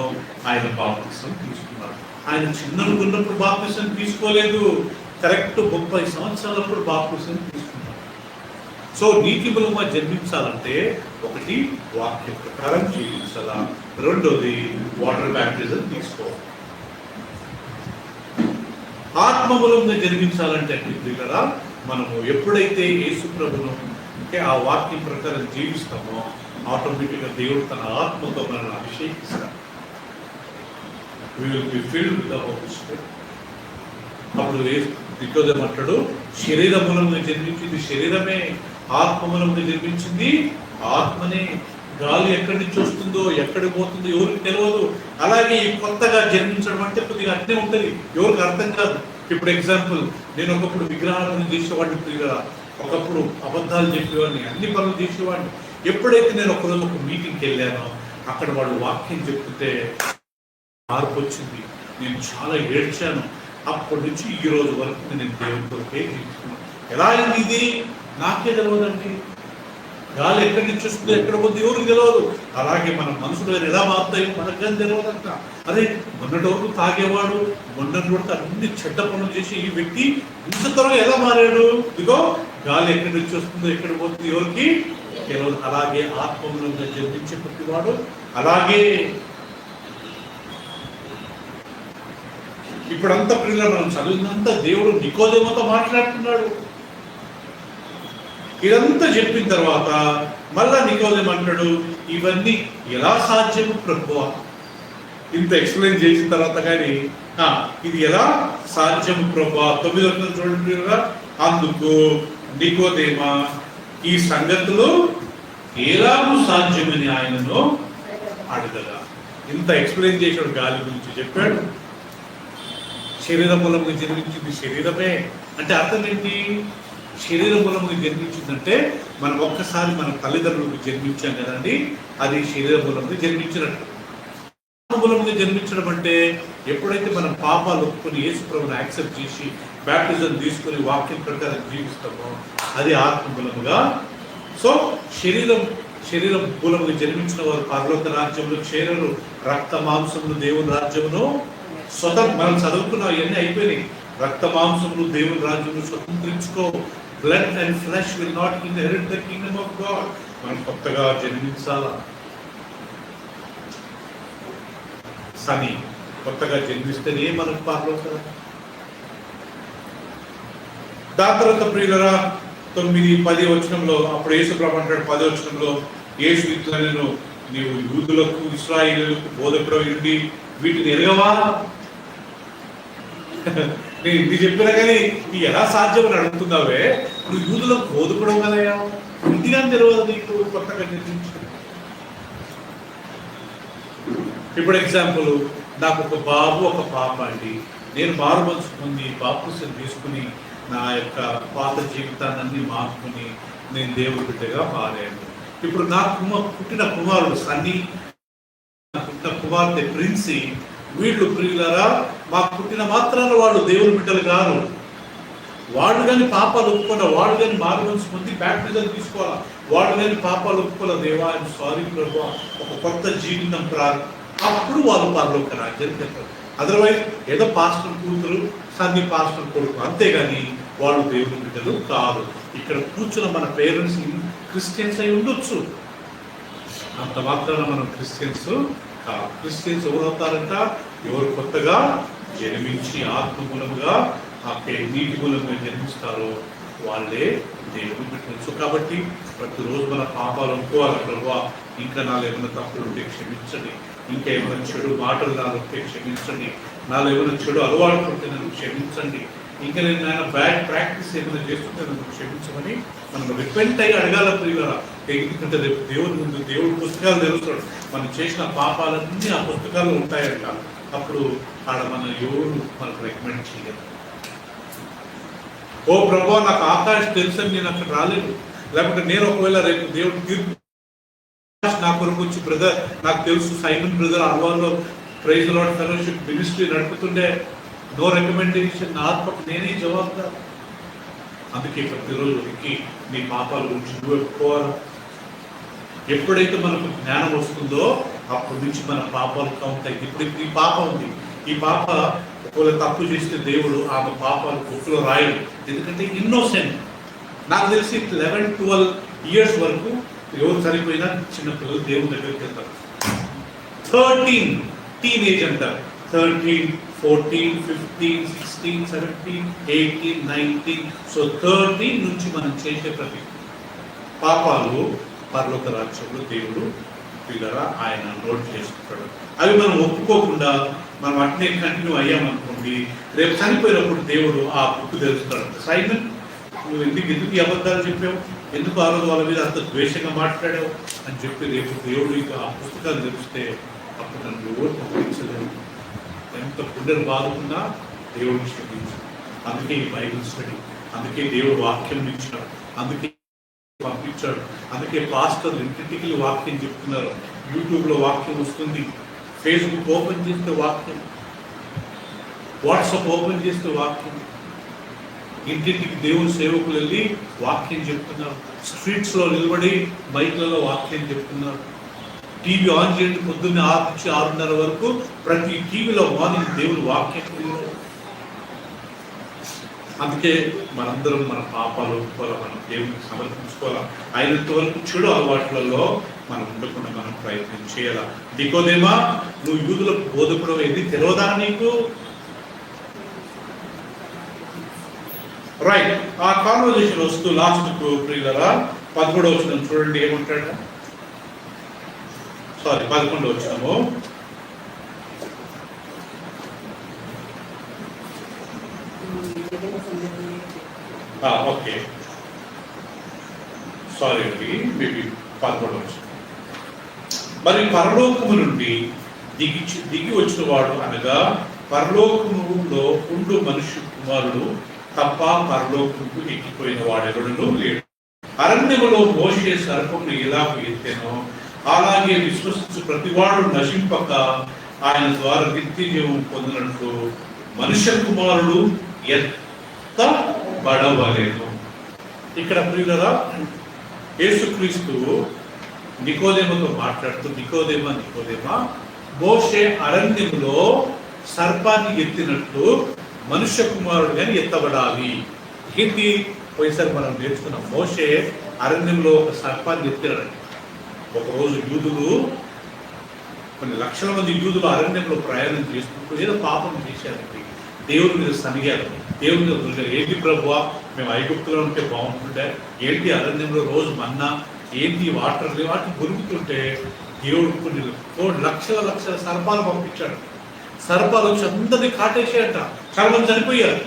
S1: ఆయన బాప్తిసం తీసుకున్నాడు. ఆయన చిన్నగా ఉన్నప్పుడు బాప్తిసం తీసుకోలేదు, కరెక్ట్ 30 సంవత్సరాలప్పుడు బాప్తిసం తీసుకున్నాడు. సో నీతి మూలంగా జన్మించాలంటే ఒకటి వాక్య ప్రకారం జీవించాలా, రెండోది వాటర్ బ్యాప్టిజం తీసుకోవాలి. ఆత్మ మూలంగా జన్మించాలంటే కదా మనము ఎప్పుడైతే యేసు ప్రభును అంటే ఆ వాక్యం ప్రకారం జీవిస్తామో ఆటోమేటిక్గా దేవుడు తన ఆత్మతో మనల్ని అభిషేకిస్తాడు. అప్పుడు దిగ్గోదేమంటాడు, శరీర మూలంగా జన్మించింది శరీరమే, ఆత్మ మూలంగా జన్మించింది ఆత్మనే. గాలి ఎక్కడి నుంచి వస్తుందో ఎక్కడికి పోతుందో ఎవరికి తెలియదు. అలాగే కొత్తగా జన్మించడం అంటే కొద్దిగా అట్నే ఉంటుంది, ఎవరికి అర్థం కాదు. ఇప్పుడు ఎగ్జాంపుల్, నేను ఒకప్పుడు విగ్రహాలను చేసేవాడిని, ఒకప్పుడు అబద్ధాలు చెప్పేవాడిని, అన్ని పనులు చేసేవాడిని. ఎప్పుడైతే నేను ఒకరోజు ఒక మీటింగ్కి వెళ్ళానో అక్కడ వాళ్ళు వాక్యం చెప్తుంటే మార్పు వచ్చింది. నేను చాలా ఏడ్చాను. అప్పటి నుంచి ఈ రోజు వరకు నేను దేవుని కొరకే జీవిస్తున్నాను. ఎలా అయింది ఇది? నాకే తెలియదండి. గాలి ఎక్కడి నుంచి వస్తుందో ఎక్కడ పోతే ఎవరికి తెలియదు. అలాగే మన మనసులో ఎలా మారుతాయో మనకు తెలియదంట. అదే మొన్నటి వరకు తాగేవాడు, మొన్నటి వరకు అన్ని చెడ్డ పనులు చేసి ఈ వ్యక్తి ఇంత త్వరగా ఎలా మారాడు? ఇదిగో గాలి ఎక్కడి నుంచి వస్తుందో ఎక్కడ పోతుంది ఎవరికి తెలియదు. అలాగే ఆత్మూలంగా జన్మించే ప్రతివాడు అలాగే. ఇప్పుడంతా ప్రియుల మనం చదివినంతా దేవుడు నికోదేమోతో మాట్లాడుతున్నాడు. ఇదంతా చెప్పిన తర్వాత మళ్ళా నికోదేము అంటాడు, ఇవన్నీ ఎలా సాధ్యము ప్రభువా? ఇంత ఎక్స్ప్లెయిన్ చేసిన తర్వాత కానీ ఇది ఎలా సాధ్యము ప్రభువా? 9వ చూడండి. అందుకు నికోదేమా ఈ సంగతులు ఎలాగూ సాధ్యమని ఆయనను అడగగా. ఇంత ఎక్స్ప్లెయిన్ చేశాడు, గాలి గురించి చెప్పాడు. శరీర మూలంగా జన్మించింది శరీరమే అంటే అర్థం ఏంటి? శరీర మూలంగా జన్మించిందంటే మనం ఒక్కసారి మన తల్లిదండ్రులకు జన్మించాం కదండి, అది శరీర మూలంగా జన్మించినట్టు. మూలంగా జన్మించడం అంటే ఎప్పుడైతే మనం పాపాలు ఒప్పుకొని యేసు ప్రభువుని యాక్సెప్ట్ చేసి బ్యాప్టిజం తీసుకొని వాక్యం ప్రకారం జీవిస్తామో అది ఆత్మ మూలముగా. సో శరీరం మూలంగా జన్మించిన వారు పరలోక రాజ్యంలో చేరరు, రక్త మాంసములు దేవుని రాజ్యమును మనం చదువుకున్న అవన్నీ అయిపోయినాయి. రక్త మాంసములు దేవుని రాజ్యమును స్వతంత్రించుకో. Blood and flesh will not inherit the kingdom of God. మనం కొత్తగా జన్మించాలా. సని కొత్తగా జన్మిస్తేనే మనకు పరలోక. దాని తర్వాత ప్రియులరా 9-10 వచనంలో అప్పుడు యేసు ప్రభు అంటాడు 10వ వచనంలో, యేసు ఇట్లను నీవు యూదులకు ఇశ్రాయేలులకు బోధకుడు ఉండి వీటిని ఎరగవా? నేను ఇది చెప్పినా కానీ ఇది ఎలా సాధ్యం అని అడుగుతున్నావే. నువ్వు యూదులకు బోధకుడు కదయా, ఇంటిగా తెలియదు నీకు కొత్తగా నిర్మించు. ఇప్పుడు ఎగ్జాంపుల్, నాకు ఒక బాబు ఒక పాప అండి. నేను మారు మనసు పొంది బాప్తిసం తీసుకుని నా యొక్క పాత జీవితాన్ని మార్చుకుని నేను దేవుడి బిడ్డగా మారాను. ఇప్పుడు నా పుట్టిన కుమారుడు సన్నీ, పుట్టిన కుమార్తె ప్రిన్సీ, వీళ్ళు ప్రియులారా మాకు పుట్టిన మాత్రాన వాళ్ళు దేవుని బిడ్డలు కాదు. వాళ్ళు కానీ పాపాలు ఒప్పుకోవాలి, వాళ్ళు కానీ మారు మనసు పొంది బ్యాప్టిజం తీసుకోవాలా. వాళ్ళు కానీ పాపాలు ఒప్పుకోవాలి, దేవా ఐఎమ్ సారీ ప్రభువా, ఒక కొత్త జీవితం అప్పుడు వాళ్ళు పరలోక రాజ్యానికి వెళ్తారు. అదర్వైజ్ ఏదో పాస్టర్ కూతురు సన్నీ పాస్టర్ కొడుకు, అంతేగాని వాళ్ళు దేవుని బిడ్డలు కాదు. ఇక్కడ కూర్చున్న మన పేరెంట్స్ క్రిస్టియన్స్ అయి ఉండొచ్చు, అంత మాత్రాన మనం క్రిస్టియన్స్ కాదు. క్రిస్టియన్స్ ఎవరవుతారంట? ఎవరు కొత్తగా జన్మించి ఆత్మ మూలముగా నీటి మూలంగా జన్మిస్తారో వాళ్ళే దేవుని బిడ్డలు. సో కాబట్టి ప్రతిరోజు మన పాపాలు ఒప్పుకోవాలి. ప్రభువా, ఇంకా నాలో ఏమైనా తప్పులు ఉంటే క్షమించండి, ఇంకా ఏమైనా చెడు మాటలు నాలో ఉంటే క్షమించండి, నాలో ఏమైనా చెడు అలవాట్లు ఉంటే నన్ను క్షమించండి, ఇంకా నేను ఆయన బ్యాడ్ ప్రాక్టీస్ ఏమైనా చేస్తుంటే నన్ను క్షమించమని మనం రిపెంట్ అయ్యి అడగాల ప్రియులారా. ఎందుకంటే రేపు దేవుడి ముందు దేవుడి పుస్తకాలు తెలుస్తాడు. మనం చేసిన పాపాలన్నీ ఆ పుస్తకాల్లో ఉంటాయంట. అప్పుడు ఆడ మన ఎవరు మనకు రికమెండ్ చేయరు. ఓ ప్రభువా, నాకు ఆకాశ్ తెలుసని నేను అక్కడ రాలేదు, లేకపోతే నేను ఒకవేళ రేపు దేవుడు తీర్పు నా కొరకు వచ్చి, బ్రదర్ నాకు తెలుసు సైమన్ బ్రదర్ అల్వాలో ప్రైజ్ లార్డ్ ఫెలోషిప్ మినిస్ట్రీ నడుపుతుండే, నో రికమెండేషన్, నా ఆత్మకు నేనే జవాబుదారు. అందుకే ప్రతిరోజు నీ పాపాల గురించి నువ్వు ఒప్పుకోవాలి. ఎప్పుడైతే మనకు జ్ఞానం వస్తుందో అప్పటి నుంచి మన పాపాలు కౌంట్ అయింది. ఇప్పుడు ఈ పాప ఉంది, ఈ పాప ఒకవేళ తప్పు చేస్తే దేవుడు ఆమె పాపాలు బుక్లో రాయడు, ఎందుకంటే ఇన్నోసెంట్. నాకు తెలిసి 11-12 ఇయర్స్ వరకు ఎవరు చనిపోయినా చిన్నపిల్లలు దేవుని దగ్గరికి వెళ్తారు. 13 టీనేజ్ అంటారు, 13, 14, 15, 16, 17, 18, 19. సో 13 నుంచి మనం చేసే ప్రతి పాపాలు పరలోక రాజ్యంలో దేవుడు పిల్లరా ఆయన నోట్ చేసుకుంటాడు. అవి మనం ఒప్పుకోకుండా మనం అట్నే కంటిన్యూ అయ్యామనుకోండి, రేపు చనిపోయినప్పుడు దేవుడు ఆ బుక్ తెలుస్తాడు. సైమన్, నువ్వు ఎందుకు ఈ అబద్ధాలు చెప్పావు, ఎందుకు ఆ రోజు వాళ్ళ మీద అంత ద్వేషంగా మాట్లాడావు అని చెప్పి రేపు దేవుడు ఇక ఆ పుస్తకాలు తెలిస్తే అప్పుడు నన్ను ఎవరు పంపించలేదు. ఎంత పుణ్యం బాధకున్నా దేవుడిని క్షమించు. అందుకే ఈ బైబిల్ స్టడీ, అందుకే దేవుడు వాక్యం ఇచ్చాడు, అందుకే పంపించాడు, అందుకే పాస్టర్లు ఇంటింటికి వాక్యం చెప్తున్నారు. యూట్యూబ్లో వాక్యం వస్తుంది, ఫేస్బుక్ ఓపెన్ చేస్తే వాక్యం, వాట్సాప్ ఓపెన్ చేస్తే వాక్యం, ఇంటింటికి దేవుని సేవకులు వెళ్ళి వాక్యం చెప్తున్నారు, స్ట్రీట్స్లో నిలబడి బైక్లలో వాక్యం చెప్తున్నారు. టీవీ ఆన్ చేయండి, పొద్దున్న 6 నుంచి 6:30 వరకు ప్రతి టీవీలో మార్నింగ్ దేవుని వాక్యం. అందుకే మనందరం మన పాపాలు ఒప్పుకోవాలి, మనం దేవునికి సమర్పించుకోవాలి. అయినంత వరకు చెడు అలవాట్లలో మనం ఉండకుండా మనం ప్రయత్నం చేయాలి. నికోదేమా, నువ్వు యూదుల బోధకుడు ఏది తెలియదా నీకు? రైట్, ఆ కాన్వర్జేషన్ వస్తూ లాస్ట్కు ప్రియులరా 11వ వచనం చూడండి ఏమంటాడు. 11వ వచనము. ఓకే, సారీ అండి, మేబీ 11వ వచనం. మరి పరలోకము నుండి దిగి వచ్చిన వాడు అనగా పరలోకములో ఉండు మనుష్య కుమారుడు తప్ప పరలోకముకు ఎక్కిపోయిన వాడెవడూ లేడు. అరణ్యములో మోషే సర్పమును ఎలా ఎత్తెనో అలాగే విశ్వసించు ప్రతివాడు నశింపక ఆయన ద్వారా నిత్య జీవం పొందినట్లు మనుష్య కుమారుడు ఎత్తబడవలెను. ఇక్కడ ప్రియులరా, యేసుక్రీస్తు నికోదేముతో మాట్లాడుతూ, నికోదేమా, మోషే అరణ్యములో సర్పాన్ని ఎత్తినట్లు మనుష్య కుమారుడు కానీ ఎత్తబడాలి. ఏంటి పోయిసారి మనం నేర్చుకున్నాం, మోషే అరణ్యంలో ఒక సర్పాన్ని ఎత్తినాడు. ఒకరోజు యూదులు, కొన్ని లక్షల మంది యూదులు అరణ్యంలో ప్రయాణం చేసుకుంటూ ఏదో పాపం చేశారండి, దేవుడి మీద సనిగారు, దేవుడి మీద వదిలేరు. ఏంటి ప్రభువా, మేము ఐగుప్తులో ఉంటే బాగుంటుంటే, ఏంటి అరణ్యంలో రోజు మన్నా, ఏంటి వాటర్ లేవు, వాటిని బురుగుతుంటే దేవుడు కొన్ని లక్షల సర్పాలు పంపించాడు. సర్పాలు వచ్చి అందరినీ కాటేసాయంట, చాలా మంది చనిపోయారు.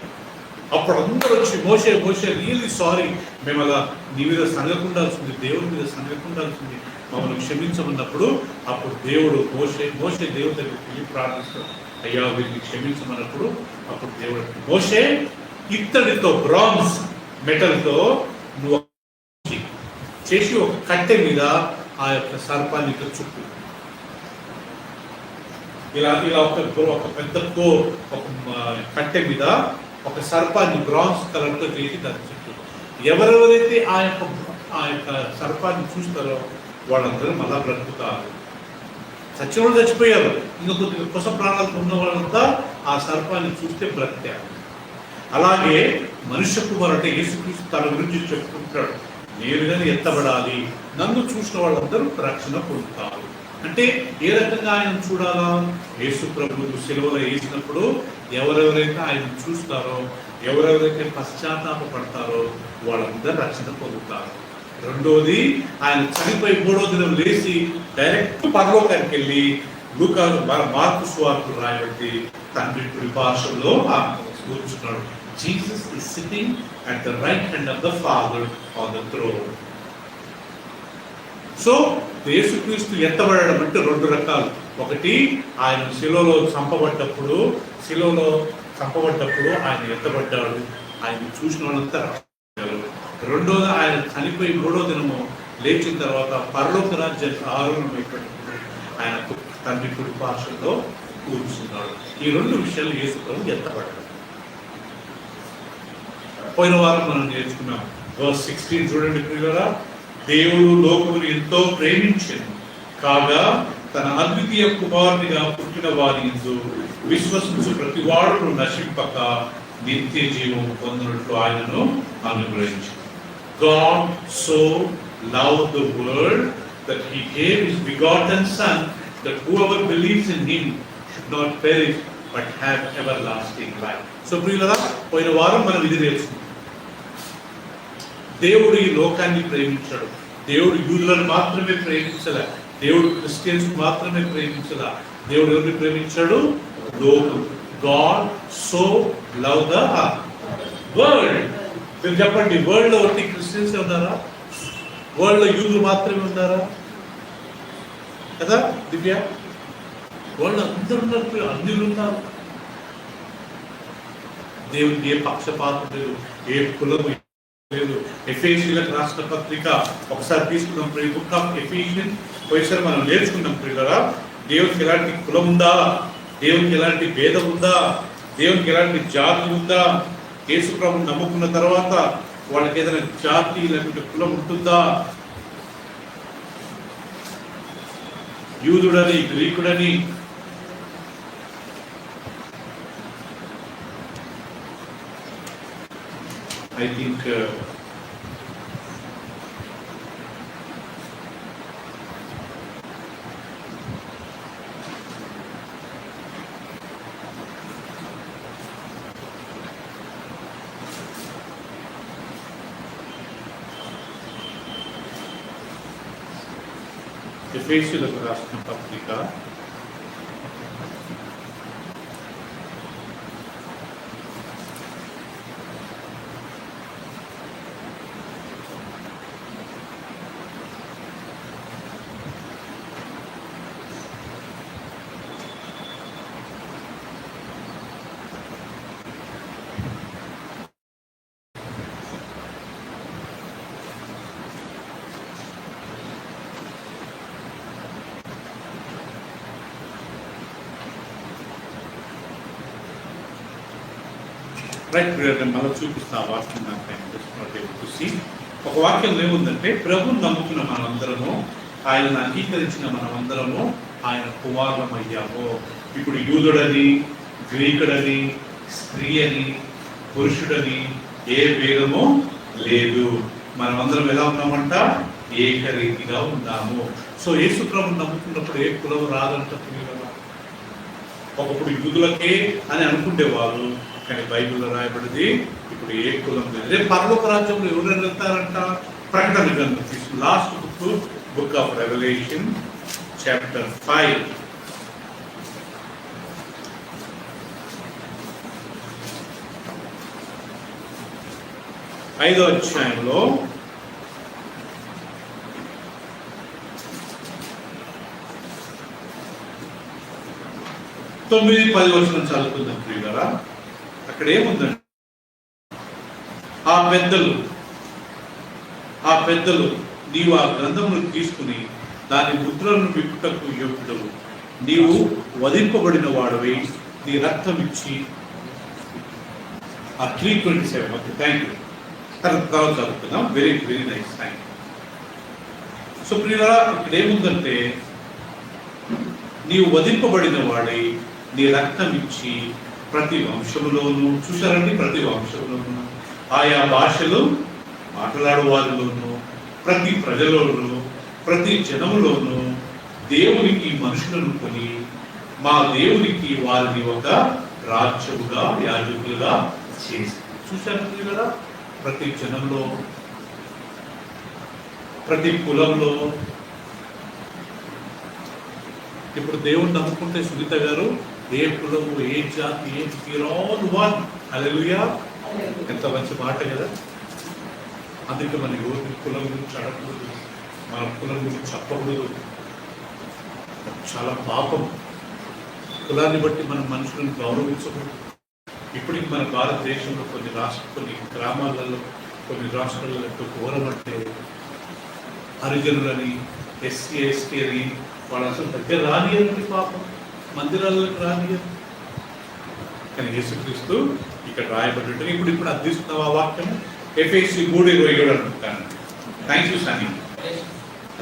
S1: అప్పుడు అందరూ వచ్చి మోషే రియల్లీ సారీ, మేము అలా నీ మీద సనగకుండాల్సింది, దేవుడి మీద సనగకుండాల్సింది, మమ్మల్ని క్షమించమన్నప్పుడు అప్పుడు దేవుడు మోషే దేవుడి దగ్గరికి వెళ్ళి ప్రార్థిస్తాడు, అయ్యా వీరిని క్షమించమన్నప్పుడు అప్పుడు దేవుడు, మోషే ఇత్తడితో, బ్రాంజ్ మెటల్తో నువ్వు చేసి ఒక కట్టె మీద ఆ యొక్క సర్పాన్ని చుట్టూ ఇలా ఒక పెద్ద ఒక కట్టె మీద ఒక సర్పాన్ని బ్రాంజ్ కలర్తో చేసి దాని చుట్టూ ఎవరెవరైతే ఆ యొక్క సర్పాన్ని చూస్తారో వాళ్ళందరూ మళ్ళా బ్రతుకుతారు. చచ్చిన వాళ్ళు చచ్చిపోయారు, ఇంకా కొద్దిగా కొస ప్రాణాలతో ఉన్న వాళ్ళంతా ఆ సర్పాన్ని చూస్తే బ్రతికారు. అలాగే మనుష్య కుమారుడు అంటే యేసుక్రీస్తు తన గురించి చెప్పుకుంటాడు, నేను కానీ ఎత్తబడాలి, నన్ను చూసిన వాళ్ళందరూ రక్షణ పొందుతారు. అంటే ఏ రకంగా ఆయన చూడాలా? యేసు ప్రభువు సిలువలో వేసినప్పుడు ఎవరెవరైతే ఆయన చూస్తారో, ఎవరెవరైతే పశ్చాత్తాపడతారో వాళ్ళందరూ రక్షణ పొందుతారు. రెండోది, ఆయన చనిపోయి 3వ దినం లేచి డైరెక్ట్ పరలోకానికి వెళ్ళి మార్కు సువార్తలు రాయబట్టి తండ్రి కుడి పార్శ్వంలో కూర్చున్నాడు. Jesus is sitting at the right hand of the Father on the throne. So యేసుక్రీస్తు ఎత్తబడడం అంటే 2 రకాలు. ఒకటి, ఆయన శిలువలో చంపబడ్డప్పుడు ఆయన ఎత్తబడ్డాడు, ఆయన చూసిన వాళ్ళంతా రక్షించారు. రెండోది, ఆయన చనిపోయి 3వ దినము లేచిన తర్వాత పరలోక రాజ్యానికి ఆరోహణమైనప్పుడు ఆయన తండ్రి కుడి పార్శ్వంలో కూర్చున్నాడు. ఈ 2 విషయాలు యేసు ప్రభు ఎత్తబడ్డాడు. పోయిన వారం మనం నేర్చుకున్నాం. verse 16 చూడండి ప్రియులారా. దేవుడు లోకమును ఎంతో ప్రేమించెను కాగా తన అద్వితీయ కుమారునిగా పుట్టిన వారి యందు విశ్వసించు ప్రతి వాడును నశింపక నిత్య జీవము పొందినట్లు ఆయనను అనుగ్రహించాడు. God so loved the world that he gave his begotten son, that whoever believes in him should not perish but have everlasting life. So ప్రియులారా, పోయిన వారం మనం ఇది నేర్చుకున్నాం. దేవుడు ఈ లోకాన్ని ప్రేమించాడు. దేవుడు యూదులను మాత్రమే ప్రేమించలే, దేవుడు క్రిస్టియన్స్ మాత్రమే ప్రేమించలా. దేవుడు ఎవరిని ప్రేమించాడు? లోకం. God so love the world. మీరు చెప్పండి, వరల్డ్ లో ఒకటి క్రిస్టియన్స్ ఉన్నారా? వరల్డ్ లో యూదులు మాత్రమే ఉన్నారా? కదా దివ్య? వరల్డ్ అందరూ ఉన్నారు, అన్ని ఉన్నారు. దేవునికి ఏ పక్షపాతం లేదు, ఏ కులము లేదు. ఎఫెసీయులకు రాసిన పత్రిక ఒకసారి తీసుకున్నాం. బుక్ ఆఫ్ ఎఫెసియన్స్ పోయిసారి మనం నేర్చుకున్నాం ప్రియులారా. దేవునికి ఎలాంటి కులం ఉందా? దేవునికి ఎలాంటి భేదం ఉందా? దేవునికి ఎలాంటి జాతి ఉందా? యేసు ప్రభువుని నమ్ముకున్న తర్వాత వాళ్ళకి ఏదైనా జాతి లేకుంటే కులం ఉంటుందా? యూదుడని, గ్రీకుడని, I think ఎఫెసీయులకు రాసిన పత్రిక 5 మళ్ళీ చూపిస్తా ఆ వాక్యం. చూసి ఒక వాక్యం ఏముందంటే, ప్రభుని నమ్ముకున్న మనందరము, ఆయనను అంగీకరించిన మనమందరము ఆయన కుమారులమయ్యాము. ఇప్పుడు యూదుడని, గ్రీకుడని, స్త్రీ అని, పురుషుడని ఏ భేదము లేదు. మనమందరం ఎలా ఉన్నామంట? ఏకరీతిగా ఉన్నాము. సో యేసు ప్రభుని నమ్ముకున్నప్పుడు ఏ కులం రాదంట. ఒకప్పుడు యూదులకే అని అనుకునేవాళ్ళు, కానీ బైబిల్లో రాయబడింది ఇప్పుడు ఏ కులం లేదు. రేపు పరలోక రాజ్యంలో ఎవరైనా వెళ్తారంట? ప్రకటన గ్రంథం తీసుకుని last book of Revelation chapter 5. ఐదో అధ్యాయంలో 9-10 వచనం చదువుకుందాం ప్రియులారా. అక్కడ ఏముందండి? ఆ పెద్దలు నీవు ఆ గ్రంథమును తీసుకుని దాని ముద్రలను విప్పుటకు యోగ్యుడవు, నీవు వధింపబడిన వాడవై నీ రక్తం ఇచ్చి. ఆ 3:27. Okay, thank you. తర్వాత చదువుకుందాం. Very very nice, thank you. So ప్రియులారా, ఇక్కడ ఏముందంటే, నీవు వధింపబడిన వాడై నీ రక్తం ఇచ్చి ప్రతి వంశములోను, చూసారండి, ప్రతి వంశములోను, ఆయా భాషలు మాట్లాడు వారిలోను, ప్రతి ప్రజలోను, ప్రతి జనములోను దేవునికి మనుషులను కొని మా దేవునికి వారిని ఒక రాజ్యముగా యాజకులుగా చేసి. చూశారు కదా, ప్రతి జనంలో, ప్రతి కులంలో. ఇప్పుడు దేవుణ్ణి నమ్ముకుంటే సునీత గారు ఏ కులము, ఏ జాతి, ఏ వన్. హల్లెలూయా. ఎంత మంచి మాట కదా. అందుకే మన ఎవరి కులం గురించి అడగకూడదు, మన కులం గురించి చెప్పకూడదు. చాలా పాపం. కులాన్ని బట్టి మనం మనుషులను గౌరవించకూడదు. ఇప్పటికి మన భారతదేశంలో కొన్ని గ్రామాలలో, కొన్ని రాష్ట్రాలలో ఎంతో ఘోరం అంటే హరిజనులని, ఎస్సీ ఎస్టీ అని వాళ్ళు అసలు దగ్గర రానియరండి. పాపం మందిరాలకు రానియరు. కానీ యేసుక్రీస్తు ఇక్కడ రాయబడి ఇప్పుడు అందిస్తున్నాం ఆ వాక్యం. ఎఫెసీ 3:27 అనుకుంటాను. Thank you Sunny.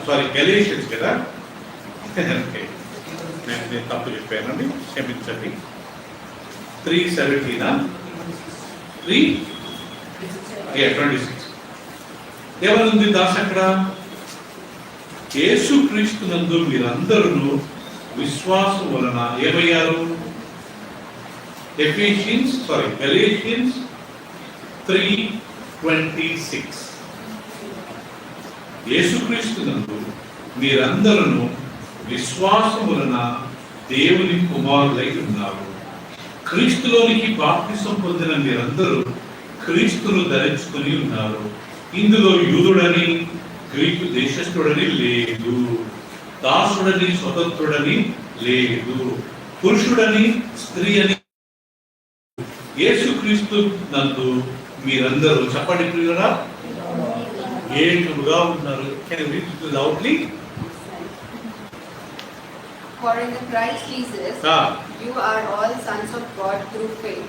S1: Sorry, Galatians కదా. నేను తప్పు చెప్పానండి, క్షమించండి. 3:26 ఏమనుంది దాస్ అక్కడ? యేసుక్రీస్తునందు మీరందరూ విశ్వాసం వలన ఏమయ్యారు? గలేషియన్స్ 3:26 యేసుక్రీస్తునందు మీరందరూ విశ్వాసం వలన దేవుని కుమారులై ఉన్నారు. క్రీస్తులోనికి బాప్తిసం పొందిన మీరందరూ క్రీస్తును ధరించుకుని ఉన్నారు. ఇందులో యూదుడని, గ్రీకు దేశస్థుడని లేదు, దాసుడని, స్వతంత్రుడని లేదు, పురుషుడని, స్త్రీ అని. యేసుక్రీస్తు నందు మీరందరూ చెప్పండి ప్రియులారా ఏకముగా ఉన్నారు. Can you read it loudly?
S2: For in Christ Jesus, you are all sons of God through faith.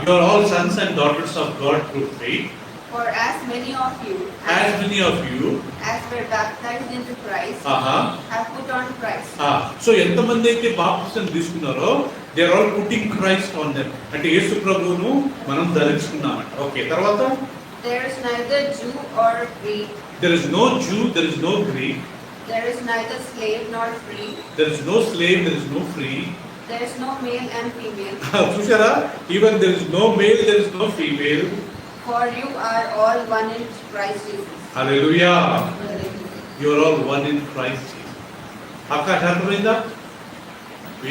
S1: You are all sons and daughters of God through faith.
S2: For as many of you as were baptized into Christ have put on Christ.
S1: So ఎంతమంది అయితే బాప్తిసం తీసుకున్నారో they are all putting Christ on them. అంటే యేసు ప్రభువును మనం ధరించుకున్నామంట. Okay, తర్వాత
S2: there is neither Jew or Greek.
S1: There is no Jew, there is no Greek.
S2: There is neither slave nor free.
S1: There is no slave, there is no free.
S2: There is no male and female.
S1: చూసారా? Even there is no male, there is no female.
S2: For you are all one in Christ Jesus.
S1: Hallelujah. You are all one in Christ Jesus. ఆకాశ అర్థమైందా?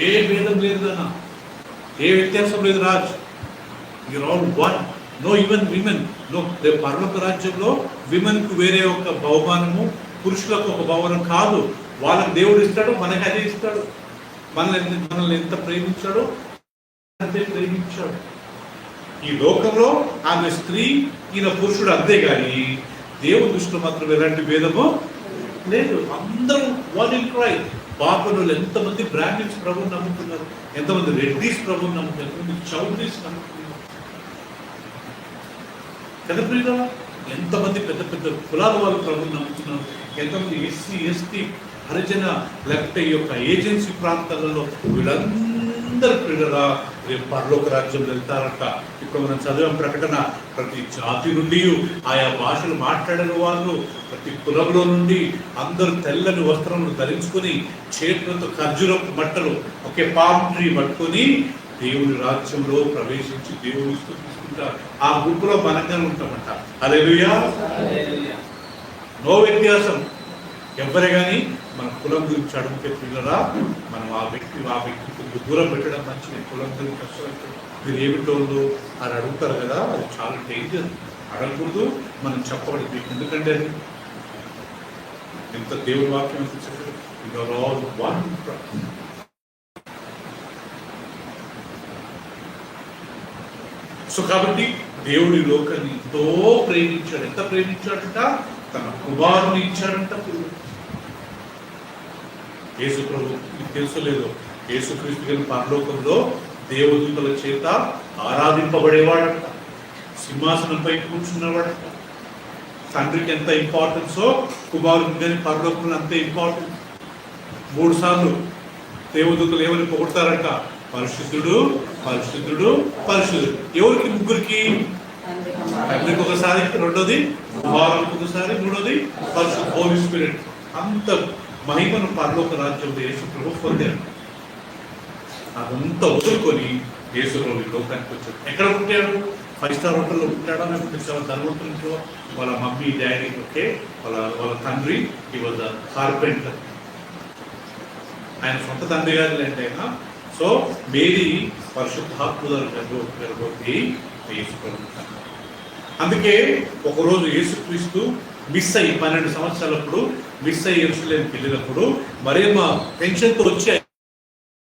S1: ఏ భేదం లేదు అన్న, ఏ వ్యత్యాసం లేదు Raj. You are all one. No even women. No, పరలోక రాజ్యంలో women కు వేరే ఒక బహుమానము, పురుషులకు ఒక బహుమానం కాదు. వాళ్ళకి దేవుడు ఇస్తాడు, మనకి అదే ఇస్తాడు. మనల్ని ఎంత ప్రేమించాడో అంతే ప్రేమించాడు. ఈ లోకంలో ఆమె స్త్రీ, ఈయన పురుషుడు అంతే, కానీ దేవుని దృష్టిలో మాత్రం ఎలాంటి భేదము లేదు. అందరూ వన్ ఇన్ క్రైస్ట్. బాపనులు ఎంతమంది బ్రాహ్మిన్స్ ప్రభువుని నమ్ముతున్నారు, ఎంతమంది రెడ్డీస్ ప్రభువుని నమ్ముతున్నారు, ఎంతమంది చౌదరీస్ నమ్ముతున్నారు కదా ప్రియుల. ఎంతమంది పెద్ద పెద్ద కులాల వాళ్ళు ప్రభువుని నమ్ముతున్నారు, ఎంతమంది ఎస్సీ ఎస్టీ హరిజన లేకపోతే ఈ యొక్క ఏజెన్సీ ప్రాంతాలలో వీళ్ళందరూ ప్రియులరా రేపు పరలోక రాజ్యం వెళ్తారట. ఇప్పుడు మనం చదివాం ప్రకటన, ప్రతి జాతి నుండి, ఆయా భాషలు మాట్లాడిన వాళ్ళు, ప్రతి కులంలో నుండి అందరూ తెల్లని వస్త్రములు ధరించుకొని చేతులతో ఖర్జూరపు మట్టలు, ఒకే పామ్ ట్రీ పట్టుకొని దేవుని రాజ్యంలో ప్రవేశించి దేవుని స్తుతించుకుంటారు. ఆ గుంపులో మనంగానే ఉంటామంట. హల్లెలూయా. నో వ్యత్యాసం. ఎవరే కానీ మన కులం గురించి అడుగుతే పిల్లరా, మనం ఆ వ్యక్తి కొంచెం దూరం పెట్టడం మంచిది. కులం గురించి కష్టం మీరు ఏమిటోళ్ళు అని అడుగుతారు కదా, అది చాలా డేంజర్. అడగకూడదు, మనం చెప్పబడింది. ఎందుకంటే అది ఎంత దేవుని వాక్యం అనిపించదు. You are all one. So కాబట్టి దేవుడి లోకాన్ని ఎంతో ప్రేమించాడు. ఎంత ప్రేమించాడంట? తన కుమారుని ఇచ్చాడంట. యేసు ప్రభు, మీకు తెలుసు లేదో, యేసుక్రీస్తు గారి పరలోకంలో దేవదూతల చేత ఆరాధింపబడేవాడంట, సింహాసనంపై కూర్చున్నవాడంట. తండ్రికి ఎంత ఇంపార్టెన్సో కుమారుని గారి పరలోకంలో అంతే ఇంపార్టెన్స్. 3 సార్లు దేవదూతలు ఏమని పొగుడతారంట? పరిశుద్ధుడు, పరిశుద్ధుడు, పరిశుద్ధుడు. ఎవరికి? ముగ్గురికి. తండ్రికి ఒకసారి, రెండోది కుమారునికి ఒకసారి, మూడోది పరిశుద్ధ హోలీ స్పిరిట్. అంత మహిమను పరలోక రాజ్యంలో యేసు ప్రభు పొందారు. అదంతా వదులుకొని యేసు ప్రభు ఈ లోకానికి వచ్చాడు. ఎక్కడ పుట్టాడు? 5 స్టార్ హోటల్లో పుట్టాడా? లేకపోతే ధనవంతులు వాళ్ళ మమ్మీ డాడీ ఓకే, వాళ్ళ తండ్రి ఈ వాజ్ కార్పెంటర్. ఆయన సొంత తండ్రి గారు అంటే ఆయన. సో మేరీ పరిశుద్ధాత్మ గర్భవతి యేసు ప్రభు. అందుకే ఒకరోజు యేసుక్రీస్తు మిస్ అయ్యి 12 సంవత్సరాలప్పుడు మిస్ అయ్యి యెరూషలేముకి వెళ్ళినప్పుడు మరియమ్మ టెన్షన్తో వచ్చి,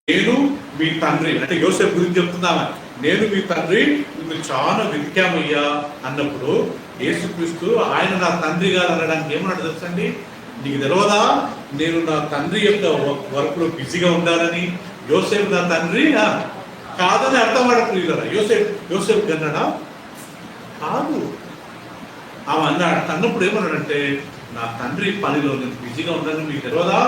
S1: నేను మీ తండ్రి అంటే యోసేపు గురించి చెప్తున్నామా, నేను మీ తండ్రి నువ్వు చాలా వెతికామయ్యా అన్నప్పుడు యేసుక్రీస్తు ఆయన నా తండ్రి గారు అనడానికి ఏమన్నాడు తెలుసండి? నీకు తెలియదా నేను నా తండ్రి యొక్క వర్క్లో బిజీగా ఉండాలని? యోసేపు నా తండ్రి కాదని అర్థం పడట్లేదా? యోసేపు కన్నాడా? కాదు. ఆమె అన్నప్పుడు ఏమన్నాడంటే, నా తండ్రి పనిలో నేను బిజీగా ఉన్నాను, మీకు తెలియదా?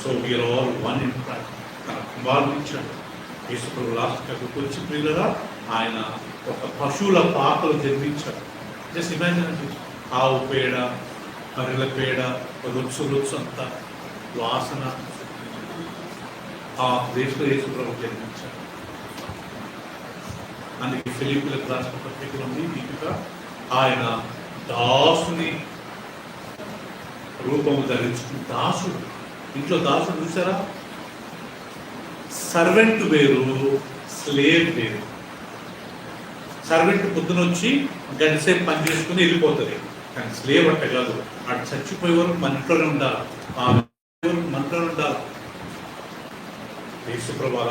S1: So we are all one in Christ. తన కుమారుడు ఇచ్చాడు. యేసు ప్రభు లాస్ట్కి వచ్చి ప్రియులరా ఆయన ఒక పశువుల పాకలు జన్మించాడు. జస్ట్ ఇమాజిన్ అండి, ఆవు పేడ, బర్రెల పేడ, రుచు అంతా వాసన ఆ దేశంలో యేసు ప్రభు జన్మించాడు. అందుకే ఫిలిప్పీలకు రాసిన పత్రికలు ఉంది దీపిక, ఆయన దాసుని రూపము ధరించుకుని, దాసుడు, ఇంట్లో దాసుడు చూసారా? సర్వెంట్ వేరు, స్లేవ్ వేరు. సర్వెంట్ పొద్దున వచ్చి గంటసేపు పని చేసుకుని వెళ్ళిపోతుంది, కానీ స్లేవ్ అంటే కాదు, అటు చచ్చిపోయే వరకు మన ఇంట్లోనే ఉండాలి, మన ఇంట్లోనే ఉండాలి. యేసుప్రభు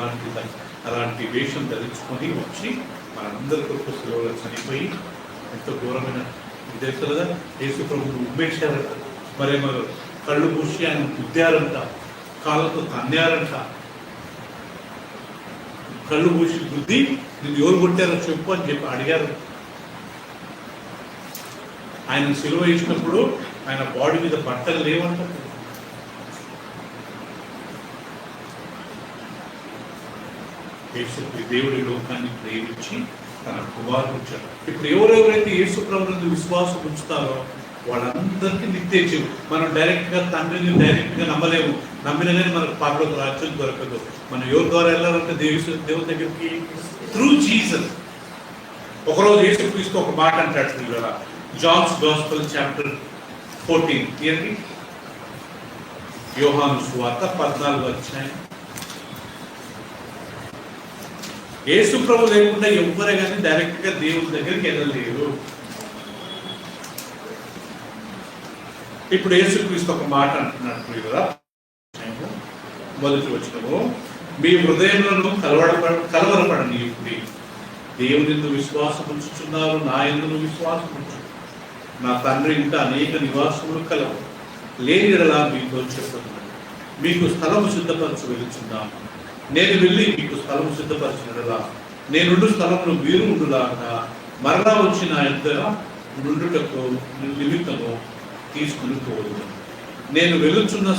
S1: అలాంటి వేషం ధరించుకొని వచ్చి మనందరి కొరకు సెలవులు చనిపోయి ఎంతో ఘోరమైన తెలుసు కదా. యేసుప్రభు ఉమ్మేశారట, మరేమో కళ్ళు పూసి ఆయన గుద్దారంట, కాళ్ళతో తన్నారంట. కళ్ళు పూసి గుద్ది నేను ఎవరు కొట్టారో చెప్పు అని చెప్పి అడిగారు. ఆయన సిలువ వేసినప్పుడు ఆయన బాడీ మీద బట్టలు లేవంట. దేవుడి లోకాన్ని ప్రేమించి తన కుమారుడు వచ్చాడు. ఇప్పుడు ఎవరెవరైతే యేసు ప్రభువునందు విశ్వాసం ఉంచుతారో వాళ్ళందరికీ నిత్య జీవం. మనం డైరెక్ట్గా తండ్రిని డైరెక్ట్గా నమ్మలేము, నమ్మిన కానీ మనకు పరలోక రాజ్యం దొరకదు. మనం ఎవరి ద్వారా వెళ్ళాలంటే దేవుని దగ్గరికి త్రూ జీసస్. ఒకరోజు యేసుక్రీస్తు ఒక మాట అంటాడు కదా, జాన్స్ గాస్పెల్ చాప్టర్ 14 ఇయర్ని, యోహాను సువార్త 14వ అధ్యాయం. యేసు ప్రభు లేకుండా ఎవ్వరే కానీ డైరెక్ట్ గా దేవుని దగ్గరికి వెళ్ళలేరు. ఇప్పుడు యేసుక్రీస్తు ఒక మాట అంటున్నట్టు కదా, మొదటి వచనము, మీ హృదయంలో కలవరపడని ఇప్పుడు దేవుని యందు విశ్వాసం ఉంచుచున్నారు, నా యందు విశ్వాసం ఉంచు. నా తండ్రి ఇంట అనేక నివాసములు కలవు, లేని ఎడలా మీతో చెప్తున్నాను, మీకు స్థలము సిద్ధపరచు వెళ్తున్నాను. నేను వెళ్ళి మీకు స్థలము సిద్ధపరచినలా నేనుండు స్థలమును మీరు ఉండులాగా మరలా వచ్చి నా ఇద్దరు నుండుటకు నిమిత్తము తీసుకుని పోదు. నేను వెళుచున్న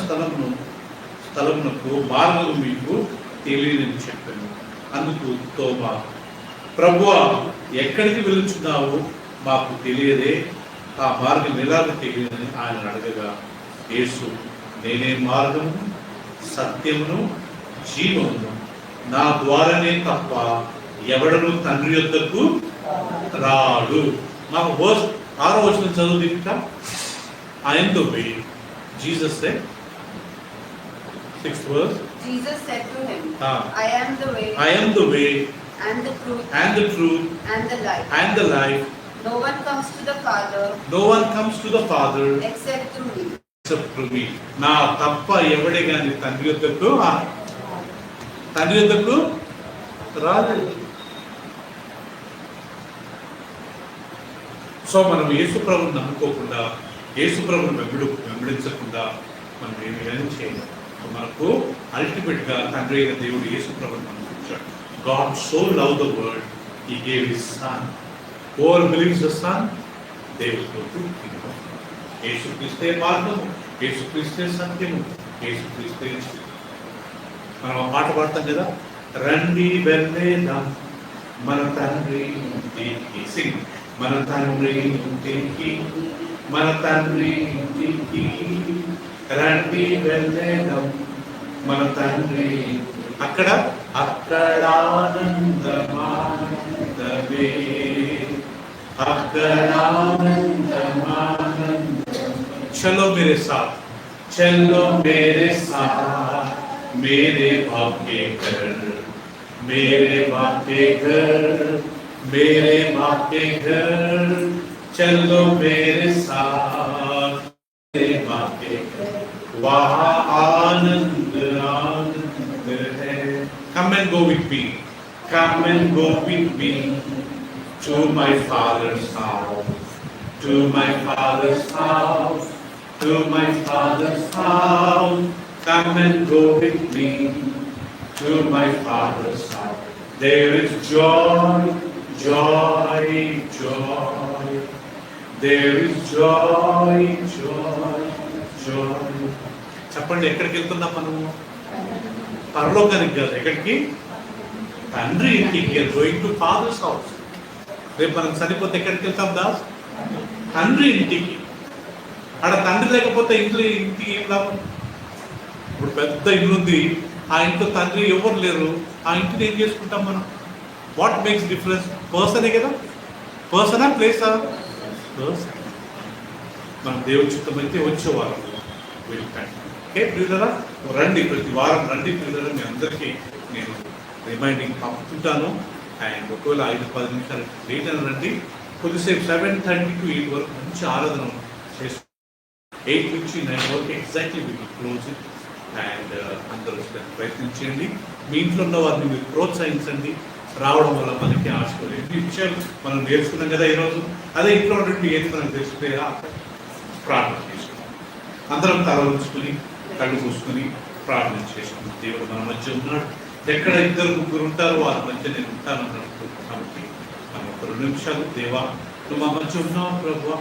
S1: స్థలమునకు మార్గము మీకు తెలియదని చెప్పాను. అందుకు తోమా, ప్రభువా ఎక్కడికి వెళుచున్నావు మాకు తెలియదే, ఆ మార్గం ఎలాగ తెలియదని ఆయన అడగగా, యేసు, నేనే మార్గము సత్యమును జీవమును, నా ద్వారానే తప్ప ఎవడను తండ్రి యొద్దకు రాడు. మాకు 6వ వచనం చదువు Deepika. I am the way. Jesus said, 6th verse.
S2: Jesus said to him, I am the way.
S1: I am the way.
S2: And the truth.
S1: And the truth.
S2: And the life.
S1: And the life.
S2: No one comes to the Father.
S1: No one comes to the Father.
S2: Except through me.
S1: Except through me. నా తప్ప ఎవడే కానీ తండ్రి యొద్దకు రాదు. So మనం యేసు ప్రభువుని నమ్ముకోకుండా, యేసు ప్రభువుని వెంబడించకుండా మనం ఏమి కానీ చేయలేము. మనకు అల్టిమేట్ గా తండ్రి అయిన దేవుడు యేసు ప్రభువుని నమ్ముకుంటాడు. God so loved the world, he gave his son. Whoever believes the son, they will go to kingdom. యేసు క్రీస్తే మార్గము, యేసు క్రీస్తే సత్యము, యేసు క్రీస్తే. మనం ఆ పాట పాడతాం కదా, రండి వెళ్ళేదాం మన తండ్రి ఇంటికి. సింగ్, మన తండ్రి ఇంటికి, మన తండ్రి ఇంటికి రండి వెళ్ళేదం. మన తండ్రి అక్కడ అక్కడ ఆనందమానందమే, అక్కడ ఆనందమానందం. చలో మేరే సాత్, चलो मेरे साथ मेरे बाप के घर, मेरे बाप के घर, मेरे बाप के घर, चलो मेरे साथ मेरे बाप के घर, वहाँ आनंद आनंद है. Come and go with me, come and go with me to my father's house, to my father's house, to my father's house. Come and go with me to my father's house. There is joy, joy, joy. There is joy, joy, joy. చెప్పండి, ఎక్కడికి వెళ్తున్నాం మనము? పరలోకానికి కాదు, ఎక్కడికి? తండ్రి ఇంటికి. Going to father's house. రేపు మనం చనిపోతే ఎక్కడికి వెళ్తాం దాస్? తండ్రి ఇంటికి. ఆడ తండ్రి లేకపోతే ఇంటికి ఏం లాభం? ఇప్పుడు పెద్ద ఇల్లు ఉంది, ఆ ఇంట్లో తండ్రి ఎవరు లేరు, ఆ ఇంటిని ఏం చేసుకుంటాం మనం? What makes difference? పర్సనే కదా. పర్సనా ప్లేసా? పర్సన్. మనం దేవుడి చిత్తం అయితే వచ్చేవారు వెళ్ళండి. ఓకే ప్రియులరా, రండి, ప్రతి వారం రండి ప్రియులరా. మీ అందరికీ నేను రిమైండింగ్ పంపుతుంటాను. అండ్ ఒకవేళ 5-10 నిమిషాలు లేట్ అని రండి. కొద్దిసేపు 7:30 to 8 వరకు మంచి ఆరాధన చేస్తాం. 8 నుంచి 9 వరకు ఎగ్జాక్ట్లీ మీకు క్లోజ్. అండ్ అందరూ ప్రయత్నించండి. మీ ఇంట్లో ఉన్న వారిని మీరు ప్రోత్సహించండి. రావడం వల్ల మనకి ఆశపడి ఎన్ని విషయాలు మనం నేర్చుకున్నాం కదా ఈరోజు. అదే ఇంట్లో ఉన్నటువంటి ఏది మనకు తెలిసిపోతే ప్రార్థన చేసుకున్నాం. అందరం తల ఉంచుకుని కళ్ళు మూసుకుని ప్రార్థన చేసుకున్నాం. దేవుడు మన మధ్య ఉన్నాడు. ఎక్కడ 2-3 ఉంటారో వారి మధ్య నేను ఉంటాను అన్నట్టు. కాబట్టి మనం 2 నిమిషాలు, దేవా నువ్వు మా మధ్య ఉన్నావు ప్రభువా,